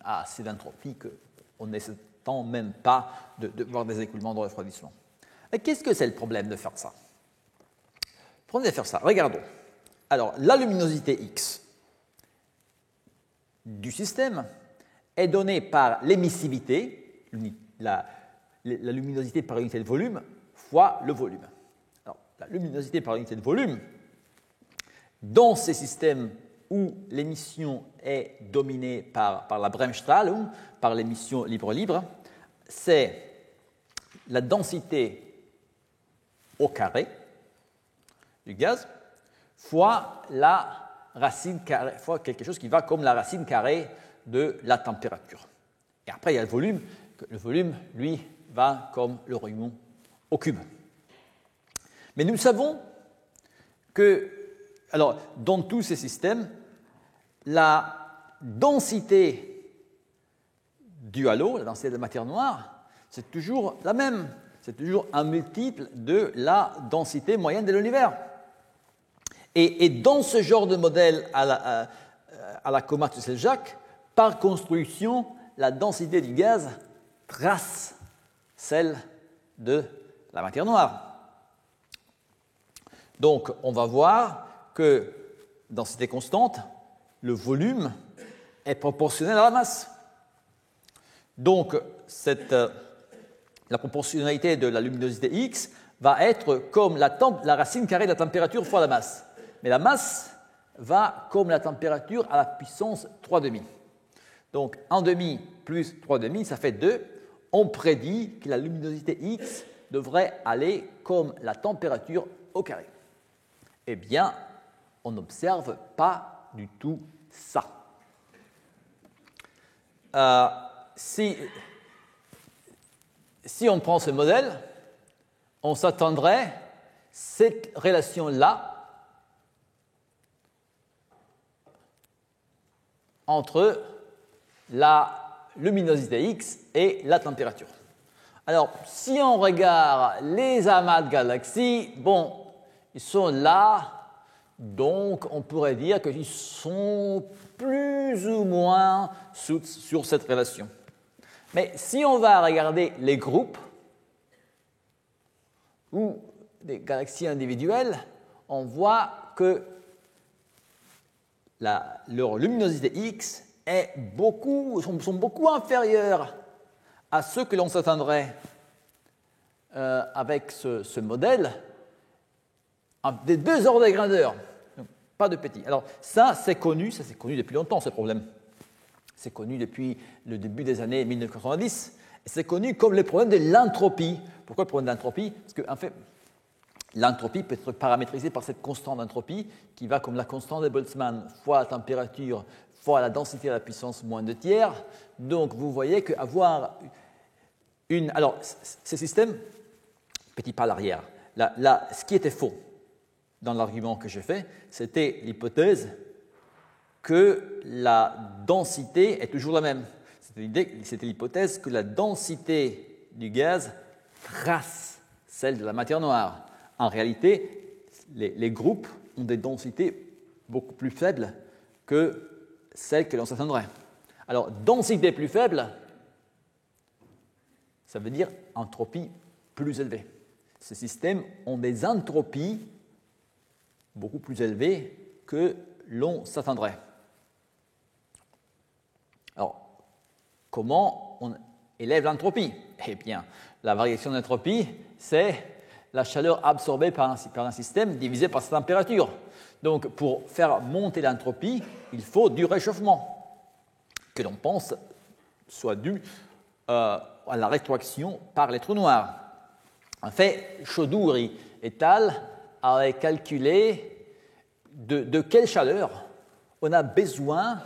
a assez d'entropie qu'on ne s'attend même pas de voir des écoulements de refroidissement. Et qu'est-ce que c'est le problème de faire ça? Le problème de faire ça, regardons. Alors, la luminosité X du système est donnée par l'émissivité, la luminosité par unité de volume, fois le volume. Alors, la luminosité par unité de volume, dans ces systèmes où l'émission est dominée par la Bremsstrahlung, par l'émission libre-libre, c'est la densité au carré du gaz fois la racine carrée, fois quelque chose qui va comme la racine carrée de la température. Et après, il y a le volume. Le volume, lui, va comme le rayon au cube. Mais nous savons que, alors, dans tous ces systèmes, la densité du halo, la densité de la matière noire, c'est toujours la même. C'est toujours un multiple de la densité moyenne de l'univers. Et dans ce genre de modèle à la Komatsu-Seljac, par construction, la densité du gaz trace celle de la matière noire. Donc, on va voir que, densité constante, le volume est proportionnel à la masse. Donc, la proportionnalité de la luminosité X va être comme la racine carrée de la température fois la masse. Mais la masse va comme la température à la puissance 3,5. Donc, 1,5 plus 3,5, ça fait 2. On prédit que la luminosité X devrait aller comme la température au carré. Eh bien, on n'observe pas du tout ça. Si on prend ce modèle, on s'attendrait cette relation-là entre la luminosité X et la température. Alors, si on regarde les amas de galaxies, bon, ils sont là, donc on pourrait dire qu'ils sont plus ou moins sur cette relation. Mais si on va regarder les groupes ou des galaxies individuelles, on voit que leur luminosité X sont beaucoup inférieures à ce que l'on s'attendrait avec ce modèle des 2 ordres de grandeur. Donc, pas de petit. Alors ça c'est connu depuis longtemps, ce problème. C'est connu depuis le début des années 1990. Et c'est connu comme le problème de l'entropie. Pourquoi le problème de l'entropie? Parce qu'en fait, l'entropie peut être paramétrisée par cette constante d'entropie qui va comme la constante de Boltzmann fois la température fois la densité à la puissance moins 2 tiers. Donc vous voyez qu'avoir une... Alors, ces systèmes, petit pas à l'arrière, ce qui était faux dans l'argument que j'ai fait, c'était l'hypothèse que la densité est toujours la même. C'était l'hypothèse que la densité du gaz trace celle de la matière noire. En réalité, les groupes ont des densités beaucoup plus faibles que celles que l'on s'attendrait. Alors, densité plus faible, ça veut dire entropie plus élevée. Ces systèmes ont des entropies beaucoup plus élevées que l'on s'attendrait. Alors, comment on élève l'entropie? Eh bien, la variation d'entropie, c'est la chaleur absorbée par un système divisé par sa température. Donc, pour faire monter l'entropie, il faut du réchauffement, que l'on pense soit dû à la rétroaction par les trous noirs. En fait, Chaudhuri et al. Avaient calculé de quelle chaleur on a besoin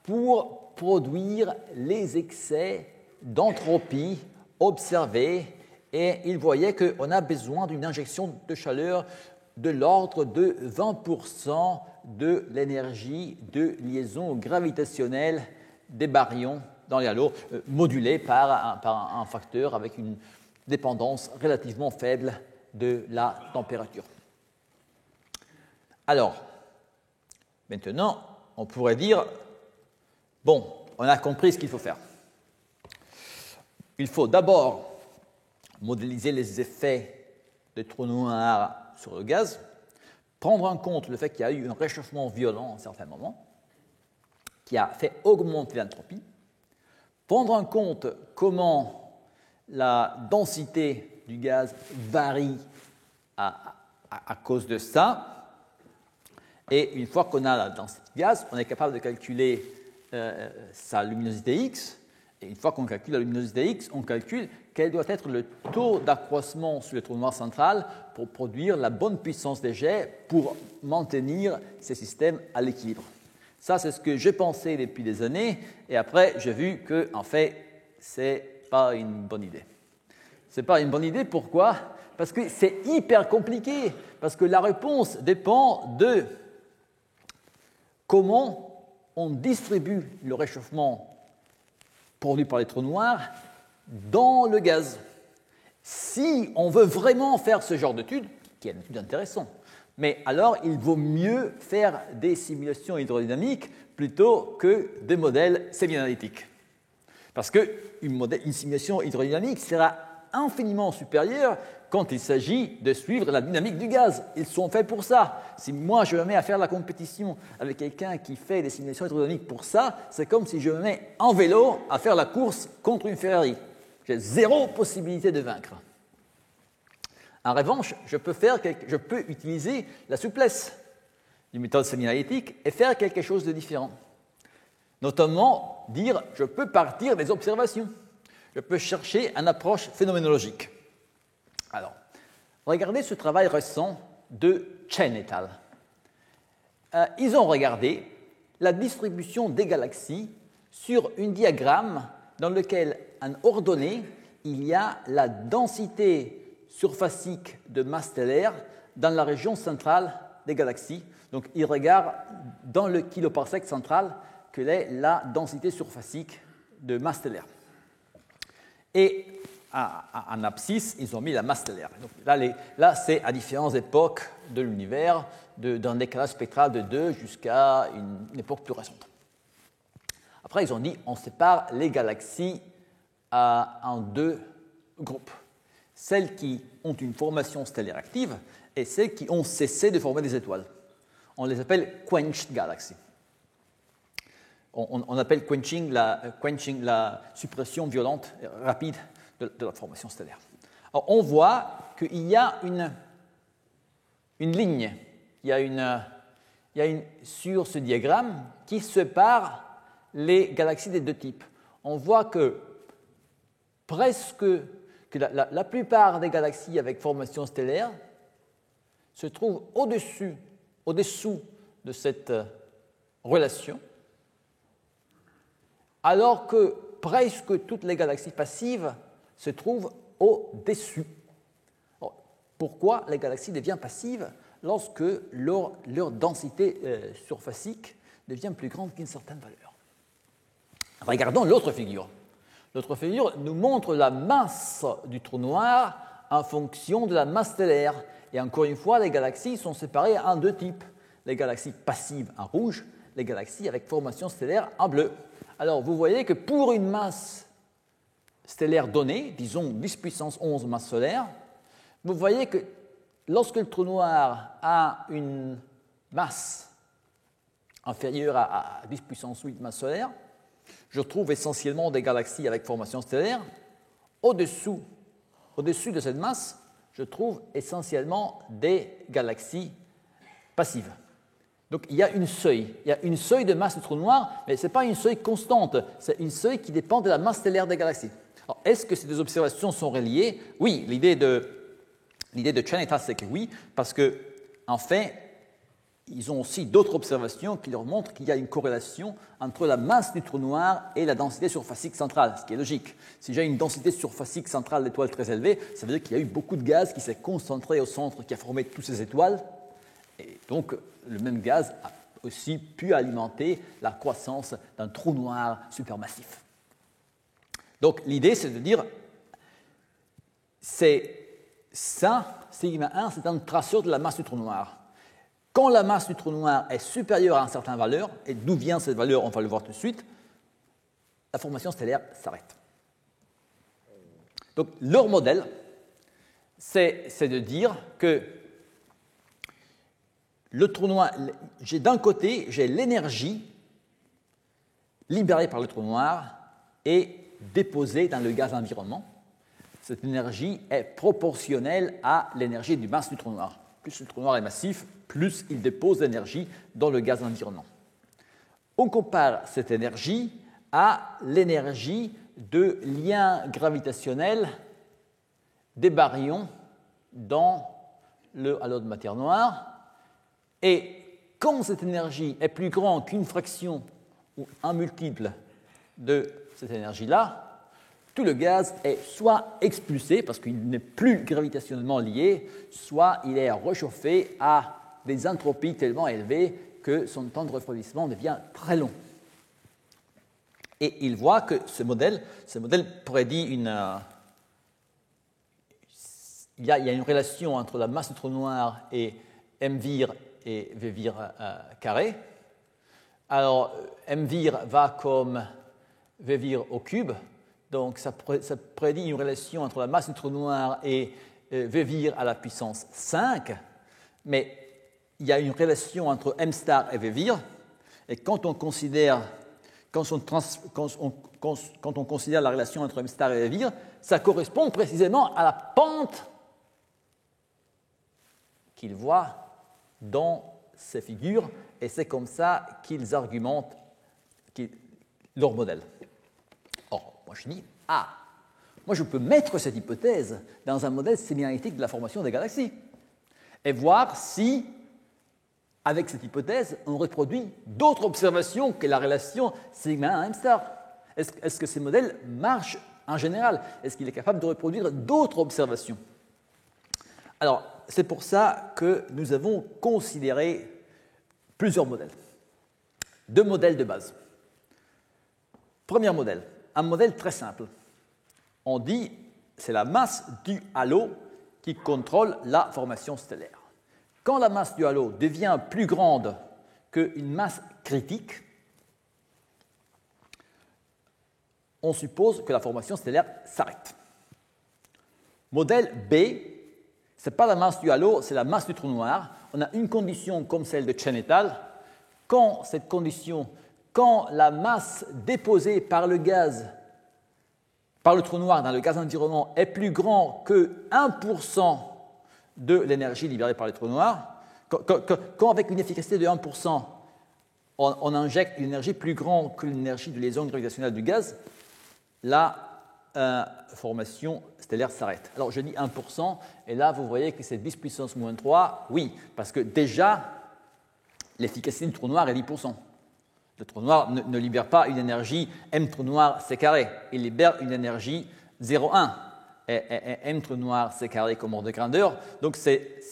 pour produire les excès d'entropie observés, et ils voyaient qu'on a besoin d'une injection de chaleur de l'ordre de 20% de l'énergie de liaison gravitationnelle des baryons dans les halos, modulée par un facteur avec une dépendance relativement faible de la température. Alors, maintenant, on pourrait dire, bon, on a compris ce qu'il faut faire. Il faut d'abord modéliser les effets des trous noirs sur le gaz, prendre en compte le fait qu'il y a eu un réchauffement violent à un certain moment, qui a fait augmenter l'entropie, prendre en compte comment la densité du gaz varie à cause de ça, et une fois qu'on a la densité du gaz, on est capable de calculer sa luminosité X, et une fois qu'on calcule la luminosité X, on calcule quel doit être le taux d'accroissement sur le trou noir central pour produire la bonne puissance des jets pour maintenir ces systèmes à l'équilibre. Ça, c'est ce que j'ai pensé depuis des années, et après, j'ai vu que, en fait, c'est pas une bonne idée. C'est pas une bonne idée, pourquoi? Parce que c'est hyper compliqué, parce que la réponse dépend de comment on distribue le réchauffement produit par les trous noirs dans le gaz. Si on veut vraiment faire ce genre d'étude, qui est une étude intéressante, mais alors il vaut mieux faire des simulations hydrodynamiques plutôt que des modèles semi-analytiques. Parce qu'une simulation hydrodynamique sera infiniment supérieure quand il s'agit de suivre la dynamique du gaz. Ils sont faits pour ça. Si moi je me mets à faire la compétition avec quelqu'un qui fait des simulations hydrodynamiques pour ça, c'est comme si je me mets en vélo à faire la course contre une Ferrari. J'ai zéro possibilité de vaincre. En revanche, je peux utiliser la souplesse d'une méthode semi-analytique et faire quelque chose de différent. Notamment dire, je peux partir des observations. Je peux chercher une approche phénoménologique. Alors, regardez ce travail récent de Chen et al. Ils ont regardé la distribution des galaxies sur un diagramme dans lequel, en ordonnée, il y a la densité surfacique de masse stellaire dans la région centrale des galaxies. Donc, ils regardent dans le kiloparsec central quelle est la densité surfacique de masse stellaire. Et en abscisse, ils ont mis la masse stellaire. Donc là c'est à différentes époques de l'univers, d'un décalage spectral de 2 jusqu'à une époque plus récente. Après, ils ont dit on sépare les galaxies en 2 groupes. Celles qui ont une formation stellaire active et celles qui ont cessé de former des étoiles. On les appelle quenched galaxies. On appelle quenching la suppression violente, rapide de la formation stellaire. Alors, on voit qu'il y a une ligne, sur ce diagramme qui sépare les galaxies des 2 types. On voit que la plupart des galaxies avec formation stellaire se trouvent au-dessous de cette relation, alors que presque toutes les galaxies passives se trouvent au-dessus. Pourquoi les galaxies deviennent passives lorsque leur densité surfacique devient plus grande qu'une certaine valeur? Regardons l'autre figure. L'autre figure nous montre la masse du trou noir en fonction de la masse stellaire. Et encore une fois, les galaxies sont séparées en 2 types. Les galaxies passives en rouge, les galaxies avec formation stellaire en bleu. Alors, vous voyez que pour une masse stellaire donnée, disons 10 puissance 11 masses solaires, vous voyez que lorsque le trou noir a une masse inférieure à 10 puissance 8 masses solaires, je trouve essentiellement des galaxies avec formation stellaire. Au-dessus de cette masse, je trouve essentiellement des galaxies passives. Donc il y a une seuil de masse du trou noir, mais ce n'est pas une seuil constante, c'est une seuil qui dépend de la masse stellaire des galaxies. Alors, est-ce que ces 2 observations sont reliées? Oui, l'idée de Chaneta, c'est que oui, parce que en fait, ils ont aussi d'autres observations qui leur montrent qu'il y a une corrélation entre la masse du trou noir et la densité surfacique centrale, ce qui est logique. Si j'ai une densité surfacique centrale d'étoiles très élevée, ça veut dire qu'il y a eu beaucoup de gaz qui s'est concentré au centre, qui a formé toutes ces étoiles. Et donc, le même gaz a aussi pu alimenter la croissance d'un trou noir supermassif. Donc, l'idée, c'est de dire, c'est ça, sigma 1, c'est un traceur de la masse du trou noir. Quand la masse du trou noir est supérieure à une certaine valeur, et d'où vient cette valeur, on va le voir tout de suite, la formation stellaire s'arrête. Donc, leur modèle, c'est de dire que le trou noir, d'un côté, j'ai l'énergie libérée par le trou noir et déposée dans le gaz environnement. Cette énergie est proportionnelle à l'énergie du masse du trou noir. Plus le trou noir est massif, plus il dépose d'énergie dans le gaz environnant. On compare cette énergie à l'énergie de lien gravitationnel des baryons dans le halo de matière noire. Et quand cette énergie est plus grande qu'une fraction ou un multiple de cette énergie-là, tout le gaz est soit expulsé parce qu'il n'est plus gravitationnellement lié, soit il est réchauffé à des entropies tellement élevées que son temps de refroidissement devient très long. Et il voit que ce modèle prédit il y a une relation entre la masse du trou noir et mvir et vvir carré. Alors, mvir va comme vvir au cube. Donc, ça prédit une relation entre la masse du trou noir et vvir à la puissance 5, mais il y a une relation entre m star et vvir, et quand on considère la relation entre m star et vvir, ça correspond précisément à la pente qu'ils voient dans ces figures, et c'est comme ça qu'ils argumentent leur modèle. Moi, je dis, moi, je peux mettre cette hypothèse dans un modèle sémianalytique de la formation des galaxies et voir si, avec cette hypothèse, on reproduit d'autres observations que la relation sigma 1 m star. Est-ce que ces modèles marchent en général? Est-ce qu'il est capable de reproduire d'autres observations? Alors, c'est pour ça que nous avons considéré plusieurs modèles. 2 modèles de base. Premier modèle, un modèle très simple. On dit c'est la masse du halo qui contrôle la formation stellaire. Quand la masse du halo devient plus grande qu'une masse critique, on suppose que la formation stellaire s'arrête. Modèle B, ce n'est pas la masse du halo, c'est la masse du trou noir. On a une condition comme celle de Chen et al. Quand la masse déposée par le trou noir dans le gaz environnant est plus grand que 1% de l'énergie libérée par le trou noir, quand avec une efficacité de 1%, on injecte une énergie plus grande que l'énergie de liaison gravitationnelle du gaz, la formation stellaire s'arrête. Alors je dis 1%, et là vous voyez que c'est 10 puissance moins 3, oui, parce que déjà, l'efficacité du trou noir est 10%. Le trou noir ne libère pas une énergie m trou noir c carré, il libère une énergie 0,1. Et m trou noir c carré comme ordre de grandeur, donc c'est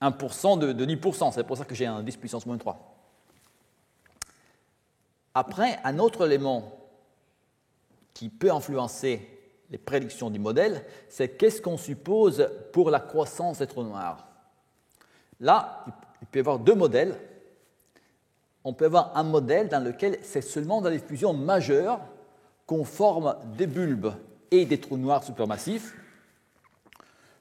1% de 10%, c'est pour ça que j'ai un 10 puissance moins 3. Après, un autre élément qui peut influencer les prédictions du modèle, c'est qu'est-ce qu'on suppose pour la croissance des trous noirs. Là, il peut y avoir deux modèles. On peut avoir un modèle dans lequel c'est seulement dans les fusions majeures qu'on forme des bulbes et des trous noirs supermassifs.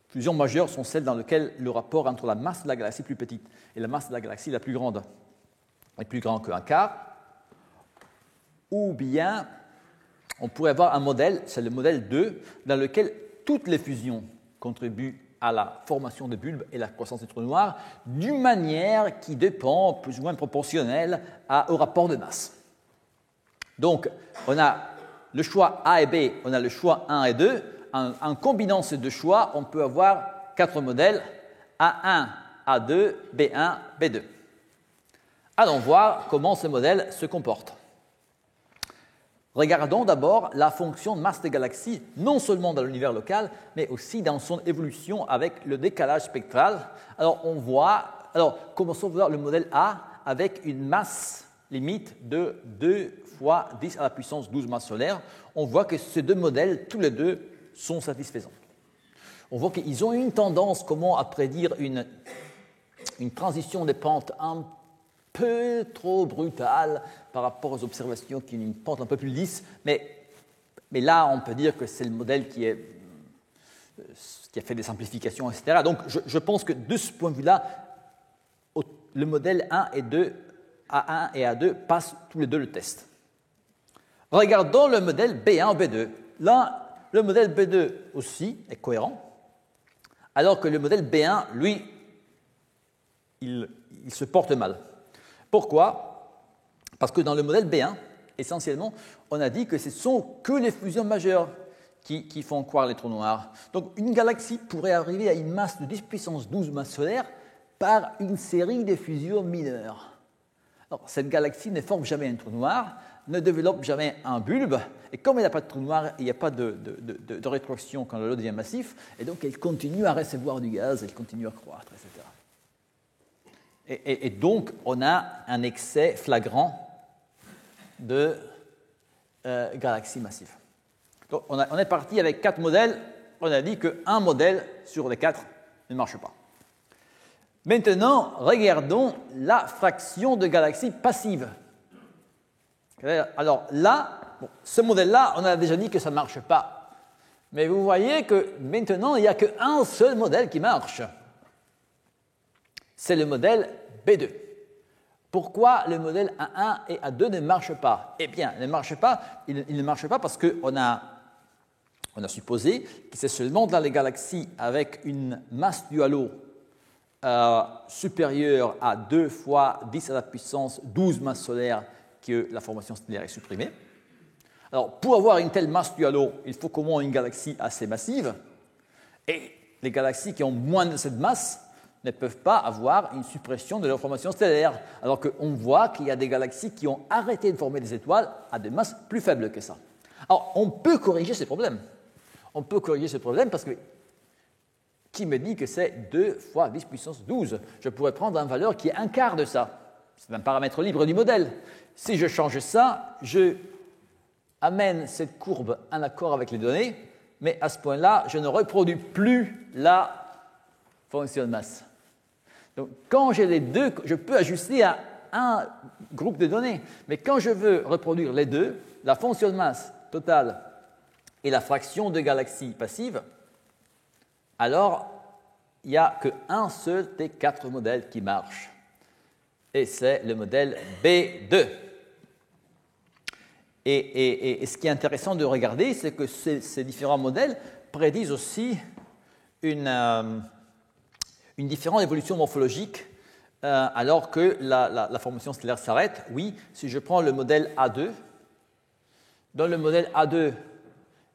Fusions majeures sont celles dans lesquelles le rapport entre la masse de la galaxie plus petite et la masse de la galaxie la plus grande est plus grand qu'un quart. Ou bien, on pourrait avoir un modèle, c'est le modèle 2, dans lequel toutes les fusions contribuent à la formation des bulbes et la croissance des trous noirs d'une manière qui dépend plus ou moins proportionnelle au rapport de masse. Donc, on a le choix A et B, on a le choix 1 et 2. En combinant ces deux choix, on peut avoir 4 modèles, A1, A2, B1, B2. Allons voir comment ces modèles se comportent. Regardons d'abord la fonction de masse des galaxies, non seulement dans l'univers local, mais aussi dans son évolution avec le décalage spectral. Alors, commençons par le modèle A avec une masse limite de 2 fois 10 à la puissance 12 masses solaires. On voit que ces deux modèles, tous les deux, sont satisfaisants. On voit qu'ils ont une tendance à prédire une transition des pentes un peu trop brutale par rapport aux observations qui ont une pente un peu plus lisse, mais là, on peut dire que c'est le modèle qui a fait des simplifications, etc. Donc, je pense que de ce point de vue-là, le modèle 1 et 2, A1 et A2, passent tous les deux le test. Regardons le modèle B1 B2. Là, le modèle B2 aussi est cohérent, alors que le modèle B1, lui, il se porte mal. Pourquoi? Parce que dans le modèle B1, essentiellement, on a dit que ce ne sont que les fusions majeures qui font croire les trous noirs. Donc, une galaxie pourrait arriver à une masse de 10 puissance 12 masses solaires par une série de fusions mineures. Alors, cette galaxie ne forme jamais un trou noir, ne développe jamais un bulbe, et comme il n'y a pas de trou noir, il n'y a pas de rétroaction quand le lot devient massif, et donc elle continue à recevoir du gaz, elle continue à croître, etc. Et donc, on a un excès flagrant de galaxies massives. Donc, on est parti avec 4 modèles, on a dit qu'un modèle sur les 4 ne marche pas. Maintenant, regardons la fraction de galaxies passives. Alors là, ce modèle-là, on a déjà dit que ça ne marche pas. Mais vous voyez que maintenant, il n'y a qu'un seul modèle qui marche. C'est le modèle B2. Pourquoi le modèle A1 et A2 ne marchent pas? Eh bien, il ne marche pas parce qu'on a supposé que c'est seulement dans les galaxies avec une masse du halo supérieure à 2 fois 10 à la puissance 12 masses solaires que la formation stellaire est supprimée. Alors, pour avoir une telle masse du halo, il faut qu'au moins une galaxie assez massive. Et les galaxies qui ont moins de cette masse ne peuvent pas avoir une suppression de leur formation stellaire. Alors qu'on voit qu'il y a des galaxies qui ont arrêté de former des étoiles à des masses plus faibles que ça. Alors, on peut corriger ces problèmes. On peut corriger ces problèmes parce que qui me dit que c'est 2 fois 10 puissance 12? Je pourrais prendre une valeur qui est un quart de ça. C'est un paramètre libre du modèle. Si je change ça, je amène cette courbe en accord avec les données, mais à ce point-là, je ne reproduis plus la fonction de masse. Donc, quand j'ai les deux, je peux ajuster à un groupe de données, mais quand je veux reproduire les deux, la fonction de masse totale et la fraction de galaxies passives, alors il n'y a qu'un seul des 4 modèles qui marche. Et c'est le modèle B2. Et ce qui est intéressant de regarder, c'est que ces différents modèles prédisent aussi une différente évolution morphologique alors que la formation stellaire s'arrête. Oui, si je prends le modèle A2, dans le modèle A2,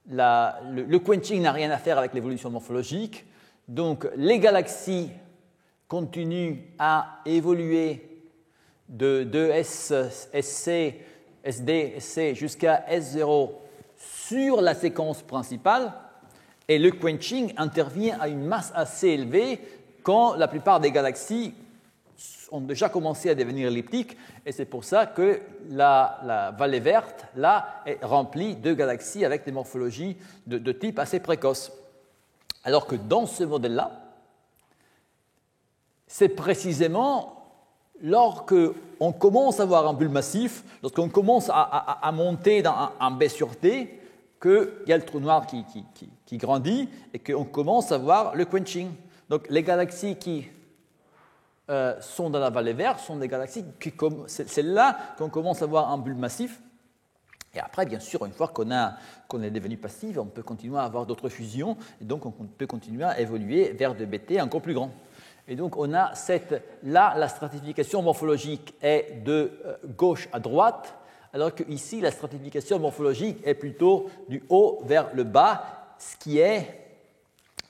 le quenching n'a rien à faire avec l'évolution morphologique, donc les galaxies continuent à évoluer de SC, SD, SC jusqu'à S0 sur la séquence principale, et le quenching intervient à une masse assez élevée quand la plupart des galaxies ont déjà commencé à devenir elliptiques, et c'est pour ça que la vallée verte, là, est remplie de galaxies avec des morphologies de type assez précoce. Alors que dans ce modèle-là, c'est précisément lorsqu'on commence à avoir un bulbe massif, lorsqu'on commence à monter dans un B sur T, qu'il y a le trou noir qui grandit et qu'on commence à voir le quenching. Donc les galaxies qui sont dans la vallée verte sont des galaxies c'est là qu'on commence à voir un bulbe massif. Et après, bien sûr, une fois qu'on est devenu passif, on peut continuer à avoir d'autres fusions, et donc on peut continuer à évoluer vers des BT encore plus grands. Et donc on a là, la stratification morphologique est de gauche à droite, alors qu'ici, la stratification morphologique est plutôt du haut vers le bas, ce qui est...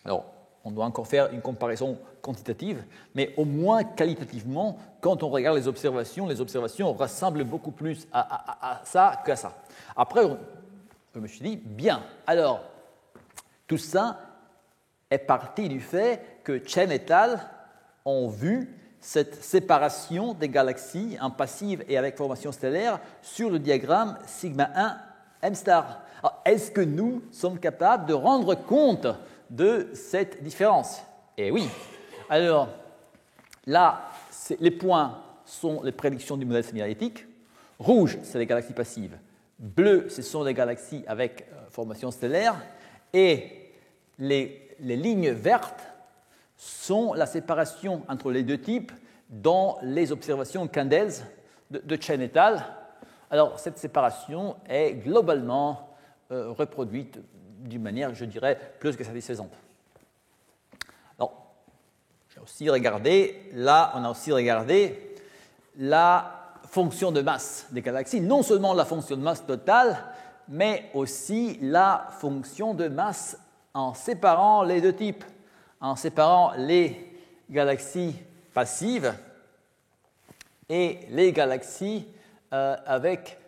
Alors, on doit encore faire une comparaison quantitative, mais au moins qualitativement, quand on regarde les observations ressemblent beaucoup plus à ça qu'à ça. Après, je me suis dit, bien, alors, tout ça est parti du fait que Chen et al. Ont vu cette séparation des galaxies en passive et avec formation stellaire sur le diagramme sigma 1 M star. Alors, est-ce que nous sommes capables de rendre compte de cette différence? Eh oui. Alors, là, les points sont les prédictions du modèle semi-analytique. Rouge, c'est les galaxies passives. Bleu, ce sont les galaxies avec formation stellaire. Et les lignes vertes sont la séparation entre les deux types dans les observations Candels de Chen et al. Alors, cette séparation est globalement reproduite d'une manière, je dirais, plus que satisfaisante. Alors, on a aussi regardé la fonction de masse des galaxies, non seulement la fonction de masse totale, mais aussi la fonction de masse en séparant les deux types, en séparant les galaxies passives et les galaxies avec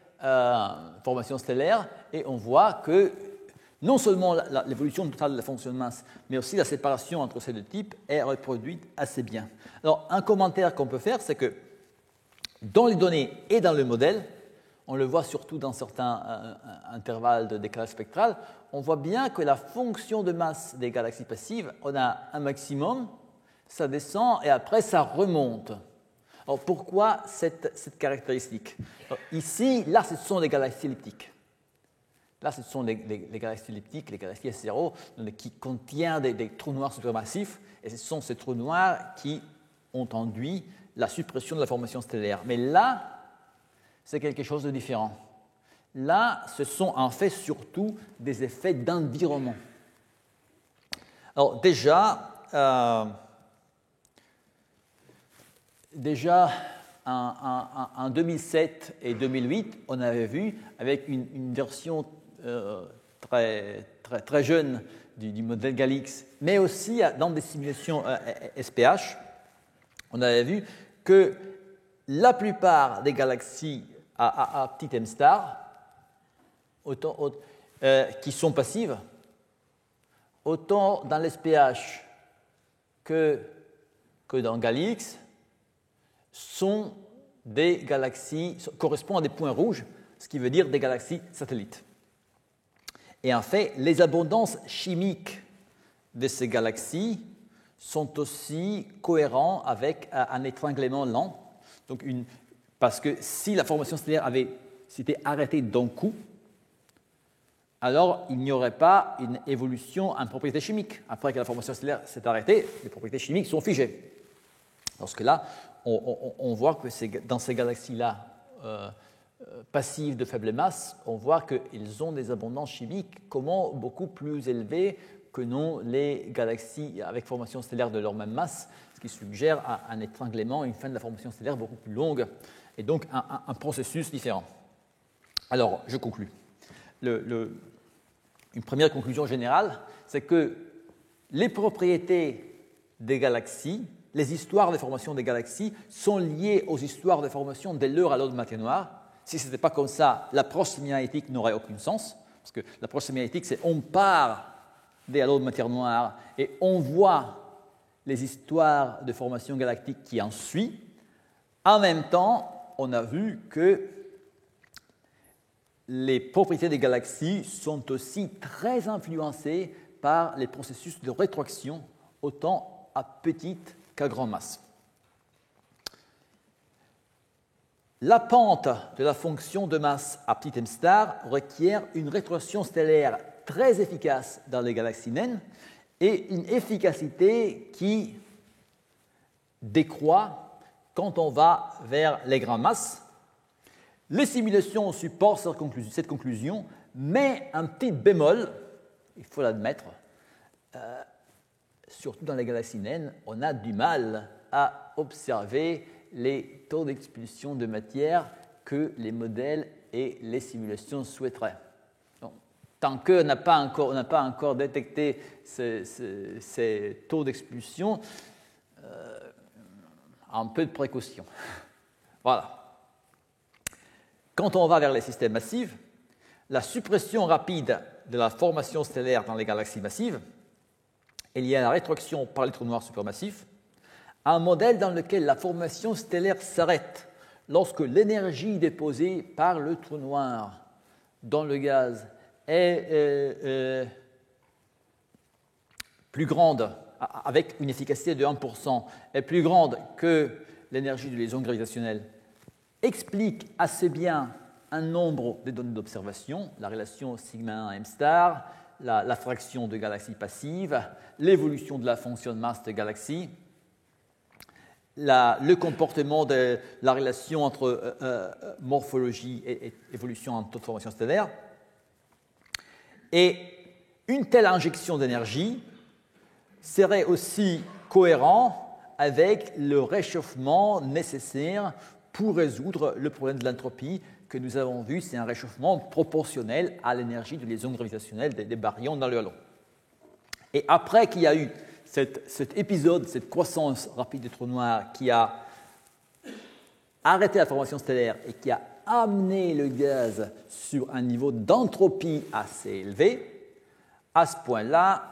formation stellaire, et on voit que non seulement l'évolution totale de la fonction de masse, mais aussi la séparation entre ces deux types est reproduite assez bien. Alors, un commentaire qu'on peut faire, c'est que dans les données et dans le modèle, on le voit surtout dans certains intervalles de décalage spectral, on voit bien que la fonction de masse des galaxies passives, on a un maximum, ça descend et après ça remonte. Alors pourquoi cette caractéristique? Alors, ici, là, ce sont des galaxies elliptiques. Là, ce sont les galaxies elliptiques, les galaxies S0, qui contiennent des trous noirs supermassifs, et ce sont ces trous noirs qui ont induit la suppression de la formation stellaire. Mais là, c'est quelque chose de différent. Là, ce sont en fait surtout des effets d'environnement. Alors déjà en 2007 et 2008, on avait vu, avec une version très jeune du modèle Galix, mais aussi dans des simulations SPH, on avait vu que la plupart des galaxies à petit m star, qui sont passives, autant dans l'SPH que dans Galix, sont des galaxies, correspondent à des points rouges, ce qui veut dire des galaxies satellites. Et en fait, les abondances chimiques de ces galaxies sont aussi cohérents avec un étranglement lent. Donc parce que si la formation stellaire s'était arrêtée d'un coup, alors il n'y aurait pas une évolution en propriétés chimiques. Après que la formation stellaire s'est arrêtée, les propriétés chimiques sont figées. Parce que là, on voit que dans ces galaxies-là passives de faible masse, on voit qu'ils ont des abondances chimiques beaucoup plus élevées que non les galaxies avec formation stellaire de leur même masse, ce qui suggère un étranglement, une fin de la formation stellaire beaucoup plus longue, et donc un processus différent. Alors, je conclus. Une première conclusion générale, c'est que les propriétés des galaxies, les histoires de formation des galaxies, sont liées aux histoires de formation des leurs halo de matière noire. Si ce n'était pas comme ça, l'approche sémianalytique n'aurait aucun sens, parce que l'approche sémianalytique, c'est on part des halos de matière noire et on voit les histoires de formation galactique qui en suivent. En même temps, on a vu que les propriétés des galaxies sont aussi très influencées par les processus de rétroaction, autant à petite qu'à grande masse. La pente de la fonction de masse à petit m star requiert une rétroaction stellaire très efficace dans les galaxies naines et une efficacité qui décroît quand on va vers les grandes masses. Les simulations supportent cette conclusion, mais un petit bémol, il faut l'admettre, surtout dans les galaxies naines, on a du mal à observer les taux d'expulsion de matière que les modèles et les simulations souhaiteraient. Donc, tant qu'on n'a pas encore détecté ces taux d'expulsion, un peu de précaution. Voilà. Quand on va vers les systèmes massifs, la suppression rapide de la formation stellaire dans les galaxies massives est liée à la rétroaction par les trous noirs supermassifs, un modèle dans lequel la formation stellaire s'arrête lorsque l'énergie déposée par le trou noir dans le gaz est plus grande, avec une efficacité de 1%, est plus grande que l'énergie de liaison gravitationnelle, explique assez bien un nombre de données d'observation, la relation sigma 1 m star, la fraction de galaxies passives, l'évolution de la fonction de masse de galaxies, le comportement de la relation entre morphologie et évolution en taux de formation stellaire. Et une telle injection d'énergie serait aussi cohérent avec le réchauffement nécessaire pour résoudre le problème de l'entropie que nous avons vu. C'est un réchauffement proportionnel à l'énergie de liaison gravitationnelle des baryons dans le halo. Et après qu'il y a eu cet épisode, cette croissance rapide des trous noirs qui a arrêté la formation stellaire et qui a amené le gaz sur un niveau d'entropie assez élevé, à ce point-là,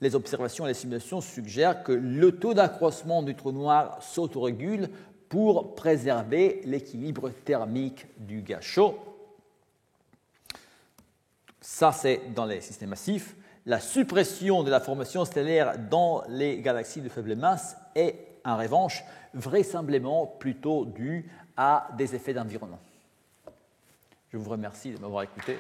les observations et les simulations suggèrent que le taux d'accroissement du trou noir s'autorégule pour préserver l'équilibre thermique du gaz chaud. Ça, c'est dans les systèmes massifs. La suppression de la formation stellaire dans les galaxies de faible masse est, en revanche, vraisemblablement plutôt due à des effets d'environnement. Je vous remercie de m'avoir écouté.